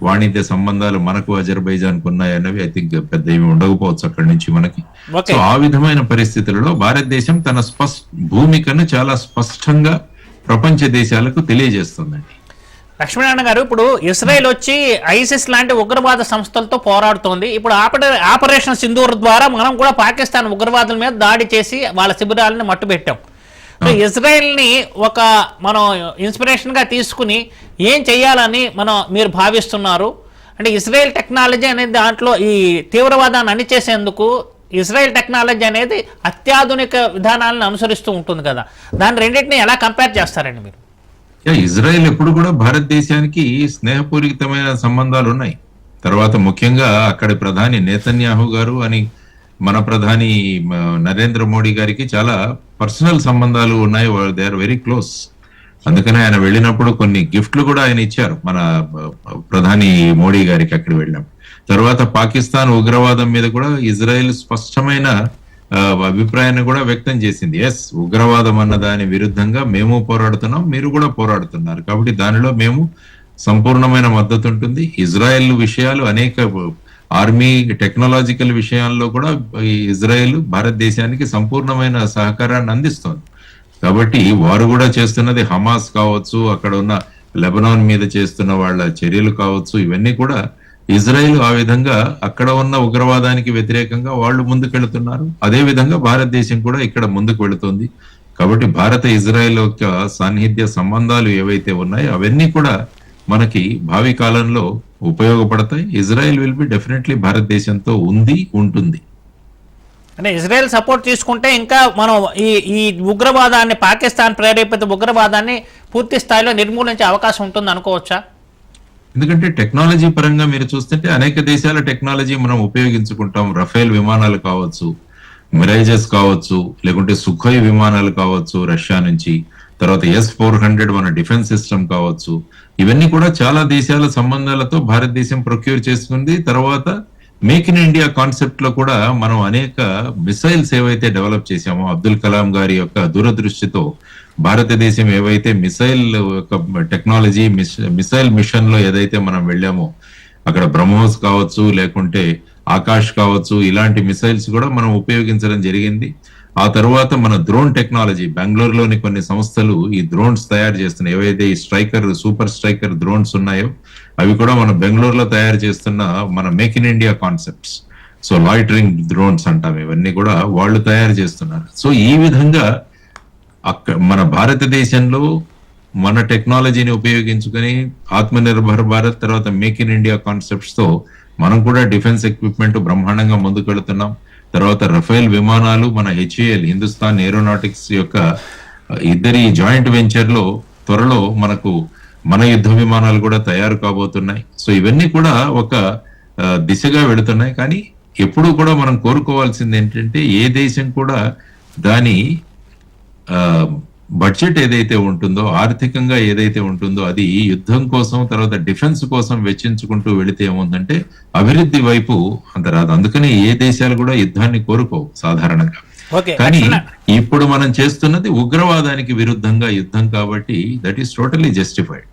వాణిజ్య సంబంధాలు మనకు అజర్బైజాన్ కు ఉన్నాయన్నవి ఐ థింక్ పెద్ద ఏమి ఉండకపోవచ్చు అక్కడి నుంచి మనకి. సో ఆ విధమైన పరిస్థితులలో భారతదేశం తన భూమికను చాలా స్పష్టంగా ప్రపంచ దేశాలకు తెలియజేస్తుందండి. లక్ష్మీనారాయణ గారు, ఇప్పుడు ఇస్రాయెల్ వచ్చి ఐసిస్ లాంటి ఉగ్రవాద సంస్థలతో పోరాడుతోంది. ఇప్పుడు ఆపరేషన్ సింధూర్ ద్వారా మనం కూడా పాకిస్తాన్ ఉగ్రవాదుల మీద దాడి చేసి వాళ్ళ శిబిరాలను మట్టుబెట్టాం. సో ఇజ్రాయెల్ ని ఒక మనం ఇన్స్పిరేషన్ గా తీసుకుని ఏం చెయ్యాలని మీరు భావిస్తున్నారు? అంటే ఇజ్రాయెల్ టెక్నాలజీ అనేది దాంట్లో ఈ తీవ్రవాదాన్ని అణిచేసేందుకు ఇజ్రాయెల్ టెక్నాలజీ అనేది అత్యాధునిక విధానాలను అనుసరిస్తూ ఉంటుంది కదా, దాని రెండింటిని ఎలా కంపేర్ చేస్తారండి మీరు? ఇజ్రాయెల్ ఎప్పుడు కూడా భారతదేశానికి స్నేహపూరితమైన సంబంధాలు ఉన్నాయి. తర్వాత ముఖ్యంగా అక్కడి ప్రధాని నేతన్యాహు గారు అని మన ప్రధాని నరేంద్ర మోడీ గారికి చాలా పర్సనల్ సంబంధాలు ఉన్నాయి. They are very close. అందుకనే ఆయన వెళ్ళినప్పుడు కొన్ని గిఫ్ట్లు కూడా ఆయన ఇచ్చారు మన ప్రధాని మోడీ గారికి అక్కడ వెళ్ళినప్పుడు. తర్వాత పాకిస్తాన్ ఉగ్రవాదం మీద కూడా ఇజ్రాయెల్ స్పష్టమైన అభిప్రాయాన్ని కూడా వ్యక్తం చేసింది. ఎస్, ఉగ్రవాదం అన్న దాని విరుద్ధంగా మేము పోరాడుతున్నాం, మీరు కూడా పోరాడుతున్నారు, కాబట్టి దానిలో మేము సంపూర్ణమైన మద్దతు ఉంటుంది. ఇజ్రాయెల్ విషయాలు అనేక ఆర్మీ టెక్నాలజికల్ విషయాల్లో కూడా ఇజ్రాయెల్ భారతదేశానికి సంపూర్ణమైన సహకారాన్ని అందిస్తోంది. కాబట్టి వారు కూడా చేస్తున్నది హమాస్ కావచ్చు, అక్కడ ఉన్న లెబనాన్ మీద చేస్తున్న వాళ్ళ చర్యలు కావచ్చు, ఇవన్నీ కూడా ఇజ్రాయెల్ ఆ విధంగా అక్కడ ఉన్న ఉగ్రవాదానికి వ్యతిరేకంగా వాళ్ళు ముందుకెళ్తున్నారు. అదే విధంగా భారతదేశం కూడా ఇక్కడ ముందుకు వెళుతుంది. కాబట్టి భారత ఇజ్రాయెల్ యొక్క సాన్నిహిత్య సంబంధాలు ఏవైతే ఉన్నాయో అవన్నీ కూడా మనకి భావి కాలంలో ఉపయోగపడతాయి. ఇజ్రాయెల్ విల్ బి డెఫినెట్లీ భారతదేశంతో ఉంటుంది. అంటే ఇజ్రాయెల్ సపోర్ట్ తీసుకుంటే ఇంకా మనం ఈ ఉగ్రవాదాన్ని, పాకిస్తాన్ ప్రేరేపిత ఉగ్రవాదాన్ని పూర్తి స్థాయిలో నిర్మూలించే అవకాశం ఉంటుంది అనుకోవచ్చా? ఎందుకంటే టెక్నాలజీ పరంగా మీరు చూస్తుంటే అనేక దేశాల టెక్నాలజీ మనం ఉపయోగించుకుంటాం. రఫేల్ విమానాలు కావచ్చు, మిరైజెస్ కావచ్చు, లేకుంటే సుఖోయ్ విమానాలు కావచ్చు రష్యా నుంచి, తర్వాత S-400 మన డిఫెన్స్ సిస్టమ్ కావచ్చు, ఇవన్నీ కూడా చాలా దేశాల సంబంధాలతో భారతదేశం ప్రొక్యూర్ చేసుకుంది. తర్వాత మేక్ ఇన్ ఇండియా కాన్సెప్ట్ లో కూడా మనం అనేక మిసైల్స్ ఏవైతే డెవలప్ చేశామో, అబ్దుల్ కలాం గారి యొక్క దూరదృష్టితో భారతదేశం ఏవైతే మిసైల్ టెక్నాలజీ మిసైల్ మిషన్ లో ఏదైతే మనం వెళ్ళామో, అక్కడ బ్రహ్మోస్ కావచ్చు, లేకుంటే ఆకాష్ కావచ్చు, ఇలాంటి మిసైల్స్ కూడా మనం ఉపయోగించడం జరిగింది. ఆ తర్వాత మన డ్రోన్ టెక్నాలజీ, బెంగళూరులోని కొన్ని సంస్థలు ఈ డ్రోన్స్ తయారు చేస్తున్నాయి. ఏవైతే ఈ సూపర్ స్ట్రైకర్ డ్రోన్స్ ఉన్నాయో అవి కూడా మన బెంగళూరులో తయారు చేస్తున్న మన make in India concepts. So loitering drones అంటాం, ఇవన్నీ కూడా వాళ్ళు తయారు చేస్తున్నారు. సో ఈ విధంగా మన భారతదేశంలో మన టెక్నాలజీని ఉపయోగించుకొని ఆత్మనిర్భర్ భారత్, తర్వాత మేక్ ఇన్ ఇండియా కాన్సెప్ట్స్ తో మనం కూడా డిఫెన్స్ ఎక్విప్మెంట్ బ్రహ్మాండంగా ముందుకు వెళుతున్నాం. తర్వాత రఫేల్ విమానాలు మన HAL హిందుస్థాన్ ఏరోనాటిక్స్ యొక్క ఇద్దరి జాయింట్ వెంచర్ లో త్వరలో మనకు మన యుద్ధ విమానాలు కూడా తయారు కాబోతున్నాయి. సో ఇవన్నీ కూడా ఒక దిశగా వెళుతున్నాయి. కానీ ఎప్పుడూ కూడా మనం కోరుకోవాల్సింది ఏంటంటే ఏ దేశం కూడా దాని బడ్జెట్ ఏదైతే ఉంటుందో, ఆర్థికంగా ఏదైతే ఉంటుందో అది యుద్ధం కోసం, తర్వాత డిఫెన్స్ కోసం వెచ్చించుకుంటూ వెళితే ఏముందంటే అభివృద్ధి వైపు అంత రాదు. అందుకని ఏ దేశాలు కూడా యుద్ధాన్ని కోరుకోవు సాధారణంగా. కానీ ఇప్పుడు మనం చేస్తున్నది ఉగ్రవాదానికి విరుద్ధంగా యుద్ధం కాబట్టి దట్ ఈస్ టోటలీ జస్టిఫైడ్.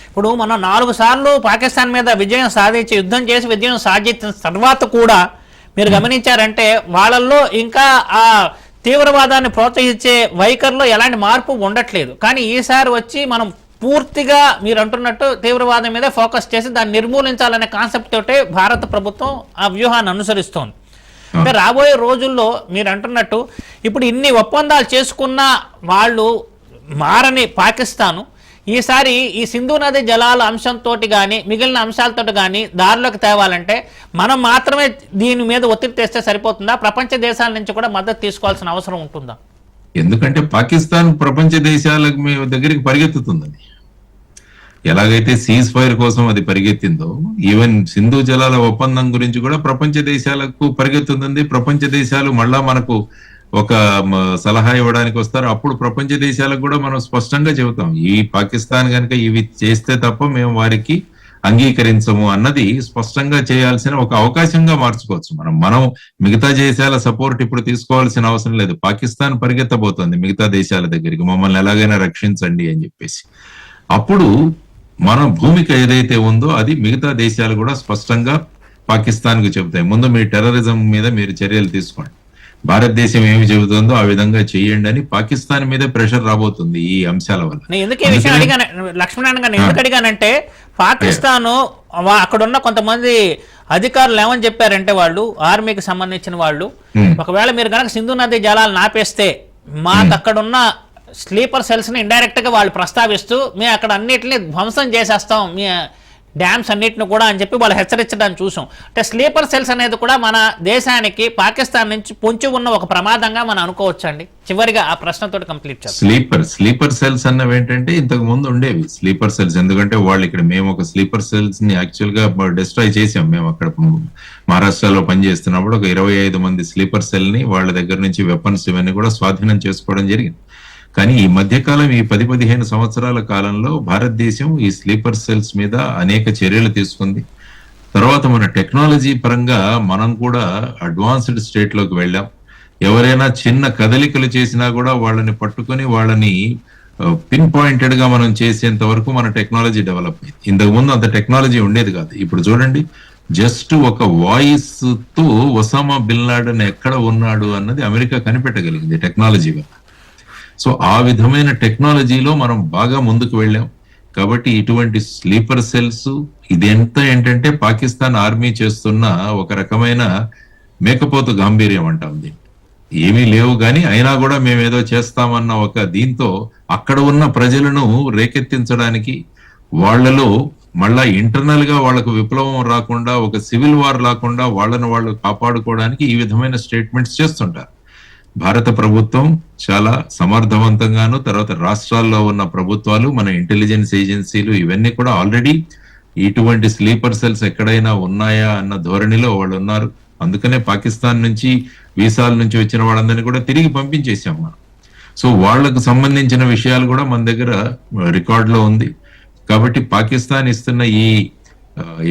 ఇప్పుడు మనం 4 సార్లు పాకిస్తాన్ మీద విజయం సాధించి యుద్ధం చేసి విజయం సాధించిన తర్వాత కూడా మీరు గమనించారంటే వాళ్ళల్లో ఇంకా ఆ తీవ్రవాదాన్ని ప్రోత్సహించే వైఖరిలో ఎలాంటి మార్పు ఉండట్లేదు. కానీ ఈసారి వచ్చి మనం పూర్తిగా మీరు అంటున్నట్టు తీవ్రవాదం మీద ఫోకస్ చేసి దాన్ని నిర్మూలించాలనే కాన్సెప్ట్ తోటే భారత ప్రభుత్వం ఆ వ్యూహాన్ని అనుసరిస్తోంది. అంటే రాబోయే రోజుల్లో మీరు అంటున్నట్టు ఇప్పుడు ఇన్ని ఒప్పందాలు చేసుకున్న వాళ్ళు మారని పాకిస్తాను ఈసారి ఈ సింధు నది జలాల అంశంతో కానీ మిగిలిన అంశాలతో కానీ దారిలోకి తేవాలంటే మనం మాత్రమే దీని మీద ఒత్తిడి తెస్తే సరిపోతుందా? ప్రపంచ దేశాల నుంచి కూడా మద్దతు తీసుకోవాల్సిన అవసరం ఉంటుందా? ఎందుకంటే పాకిస్తాన్ ప్రపంచ దేశాలకు మీ దగ్గరికి పరిగెత్తుతుందని, ఎలాగైతే సీజ్ ఫైర్ కోసం అది పరిగెత్తిందో, ఈవెన్ సింధు జలాల ఒప్పందం గురించి కూడా ప్రపంచ దేశాలకు పరిగెత్తుతుంది. ప్రపంచ దేశాలు మళ్ళా మనకు ఒక సలహా ఇవ్వడానికి వస్తారు. అప్పుడు ప్రపంచ దేశాలకు కూడా మనం స్పష్టంగా చెబుతాం, ఈ పాకిస్తాన్ కనుక ఇవి చేస్తే తప్ప మేము వారికి అంగీకరించము అన్నది స్పష్టంగా చేయాల్సిన ఒక అవకాశంగా మార్చుకోవచ్చు. మనం మిగతా దేశాల సపోర్ట్ ఇప్పుడు తీసుకోవాల్సిన అవసరం లేదు. పాకిస్తాన్ పరిగెత్తబోతోంది మిగతా దేశాల దగ్గరికి, మమ్మల్ని ఎలాగైనా రక్షించండి అని చెప్పేసి. అప్పుడు మన భూమిక ఏదైతే ఉందో అది మిగతా దేశాలు కూడా స్పష్టంగా పాకిస్తాన్ కు చెబుతాయి, ముందు మీ టెర్రరిజం మీద మీరు చర్యలు తీసుకోండి, భారతదేశం ఏమి చెబుతుందో ఆ విధంగా చెయ్యండి అని పాకిస్తాన్ మీద ప్రెషర్ రాబోతుంది ఈ అంశాల వల్ల. నేను ఎందుకు ఈ విషయం అడిగాను లక్ష్మణ్ గారు, ఎందుకు అడిగానంటే పాకిస్తాను అక్కడున్న కొంతమంది అధికారులు ఏమని చెప్పారంటే, వాళ్ళు ఆర్మీకి సంబంధించిన వాళ్ళు, ఒకవేళ మీరు కనుక సింధు నది జలాలు నాపేస్తే మాకు అక్కడున్న స్లీపర్ సెల్స్ ని ఇండైరెక్ట్ గా వాళ్ళు ప్రస్తావిస్తూ మేము అక్కడ అన్నిటిని ధ్వంసం చేసేస్తాం మీ డ్యామ్స్ అన్నిటిని కూడా అని చెప్పి వాళ్ళు హెచ్చరించడానికి చూసాం. అంటే స్లీపర్ సెల్స్ అనేది కూడా మన దేశానికి పాకిస్తాన్ నుంచి పొంచి ఉన్న ఒక ప్రమాదంగా మనం అనుకోవచ్చు అండి. చివరిగా ఆ ప్రశ్నతో కంప్లీట్ చేస్తాం. స్లీపర్ సెల్స్ అన్నవి ఏంటంటే ఇంతకు ముందు ఉండేవి స్లీపర్ సెల్స్. ఎందుకంటే వాళ్ళు ఇక్కడ మేము ఒక స్లీపర్ సెల్స్ ని యాక్చువల్ గా డిస్ట్రాయ్ చేసాం. మేము అక్కడ మహారాష్ట్రలో పనిచేస్తున్నప్పుడు ఒక 25 మంది స్లీపర్ సెల్ ని వాళ్ళ దగ్గర నుంచి వెపన్స్ ఇవన్నీ కూడా స్వాధీనం చేసుకోవడం జరిగింది. కానీ ఈ మధ్యకాలం ఈ 10-15 సంవత్సరాల కాలంలో భారతదేశం ఈ స్లీపర్ సెల్స్ మీద అనేక చర్యలు తీసుకుంది. తర్వాత మన టెక్నాలజీ పరంగా మనం కూడా అడ్వాన్స్డ్ స్టేట్ లోకి వెళ్ళాం. ఎవరైనా చిన్న కదలికలు చేసినా కూడా వాళ్ళని పట్టుకొని వాళ్ళని పిన్ పాయింటెడ్ గా మనం చేసేంత వరకు మన టెక్నాలజీ డెవలప్ అయింది. ఇంతకు ముందు అంత టెక్నాలజీ ఉండేది కాదు. ఇప్పుడు చూడండి, జస్ట్ ఒక వాయిస్ తో ఒసామా బిన్ లాడెన్ ఎక్కడ ఉన్నాడు అన్నది అమెరికా కనిపెట్టగలిగింది టెక్నాలజీ వల్ల. సో ఆ విధమైన టెక్నాలజీలో మనం బాగా ముందుకు వెళ్ళాం. కాబట్టి ఇటువంటి స్లీపర్ సెల్స్ ఇదంతా ఏంటంటే పాకిస్తాన్ ఆర్మీ చేస్తున్న ఒక రకమైన మేకపోతు గాంభీర్యం అంటాం దీన్ని. ఏమీ లేవు కానీ అయినా కూడా మేము ఏదో చేస్తామన్న ఒక దీంతో అక్కడ ఉన్న ప్రజలను రేకెత్తించడానికి, వాళ్లలో మళ్ళా ఇంటర్నల్ గా వాళ్ళకు విప్లవం రాకుండా, ఒక సివిల్ వార్ రాకుండా వాళ్ళను వాళ్ళు కాపాడుకోవడానికి ఈ విధమైన స్టేట్మెంట్స్ చేస్తుంటారు. భారత ప్రభుత్వం చాలా సమర్థవంతంగాను, తర్వాత రాష్ట్రాల్లో ఉన్న ప్రభుత్వాలు, మన ఇంటెలిజెన్స్ ఏజెన్సీలు ఇవన్నీ కూడా ఆల్రెడీ ఇటువంటి స్లీపర్ సెల్స్ ఎక్కడైనా ఉన్నాయా అన్న ధోరణిలో వాళ్ళు ఉన్నారు. అందుకనే పాకిస్తాన్ నుంచి వీసాల నుంచి వచ్చిన వాళ్ళందరినీ కూడా తిరిగి పంపించేసాం మనం. సో వాళ్లకు సంబంధించిన విషయాలు కూడా మన దగ్గర రికార్డులో ఉంది. కాబట్టి పాకిస్తాన్ ఇస్తున్న ఈ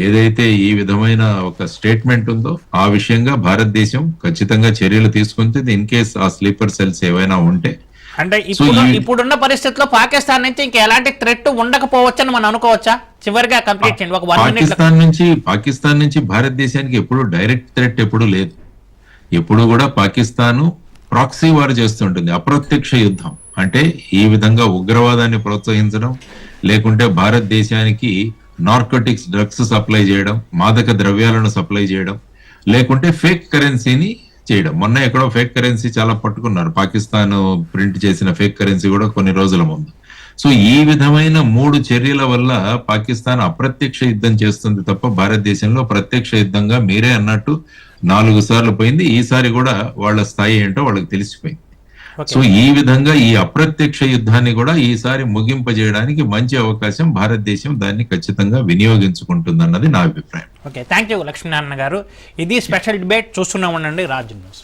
ఏదైతే ఈ విధమైన ఒక స్టేట్మెంట్ ఉందో ఆ విషయంగా భారతదేశం ఖచ్చితంగా చర్యలు తీసుకుంటుంది ఇన్ కేస్ ఆ స్లీపర్ సెల్స్ ఏవైనా ఉంటే. అంటే ఇప్పుడున్న పరిస్థితుల్లో పాకిస్తాన్ నుంచి ఇంకా ఎలాంటి థ్రెట్ ఉండకపోవచ్చని మనం అనుకోవచ్చా? చివరిగా కంప్లీట్ చేయండి. ఒక 1 minute. పాకిస్తాన్ నుంచి భారతదేశానికి ఎప్పుడు డైరెక్ట్ థ్రెట్ ఎప్పుడు లేదు. ఎప్పుడు కూడా పాకిస్తాన్ ప్రాక్సీ వార్ చేస్తుంటుంది, అప్రత్యక్ష యుద్ధం. అంటే ఈ విధంగా ఉగ్రవాదాన్ని ప్రోత్సహించడం, లేకుంటే భారతదేశానికి నార్కోటిక్స్ డ్రగ్స్ సప్లై చేయడం, మాదక ద్రవ్యాలను సప్లై చేయడం, లేకుంటే ఫేక్ కరెన్సీని చేయడం. మొన్న ఎక్కడో ఫేక్ కరెన్సీ చాలా పట్టుకున్నారు, పాకిస్తాన్ ప్రింట్ చేసిన ఫేక్ కరెన్సీ కూడా కొన్ని రోజుల ముందు. సో ఈ విధమైన 3 చర్యల వల్ల పాకిస్తాన్ అప్రత్యక్ష యుద్ధం చేస్తుంది తప్ప భారతదేశంలో ప్రత్యక్ష యుద్ధంగా మీరే అన్నట్టు 4 సార్లు పోయింది. ఈసారి కూడా వాళ్ళ స్థాయి ఏంటో వాళ్ళకి తెలిసిపోయింది. సో ఈ విధంగా ఈ అప్రత్యక్ష యుద్ధాన్ని కూడా ఈసారి ముగింపజేయడానికి మంచి అవకాశం, భారతదేశం దాన్ని ఖచ్చితంగా వినియోగించుకుంటుందన్నది నా అభిప్రాయం. ఓకే, థ్యాంక్ యూ లక్ష్మీనారాయణ గారు. ఇది స్పెషల్ డిబేట్ చూస్తూనే ఉండండి రాజ్ న్యూస్.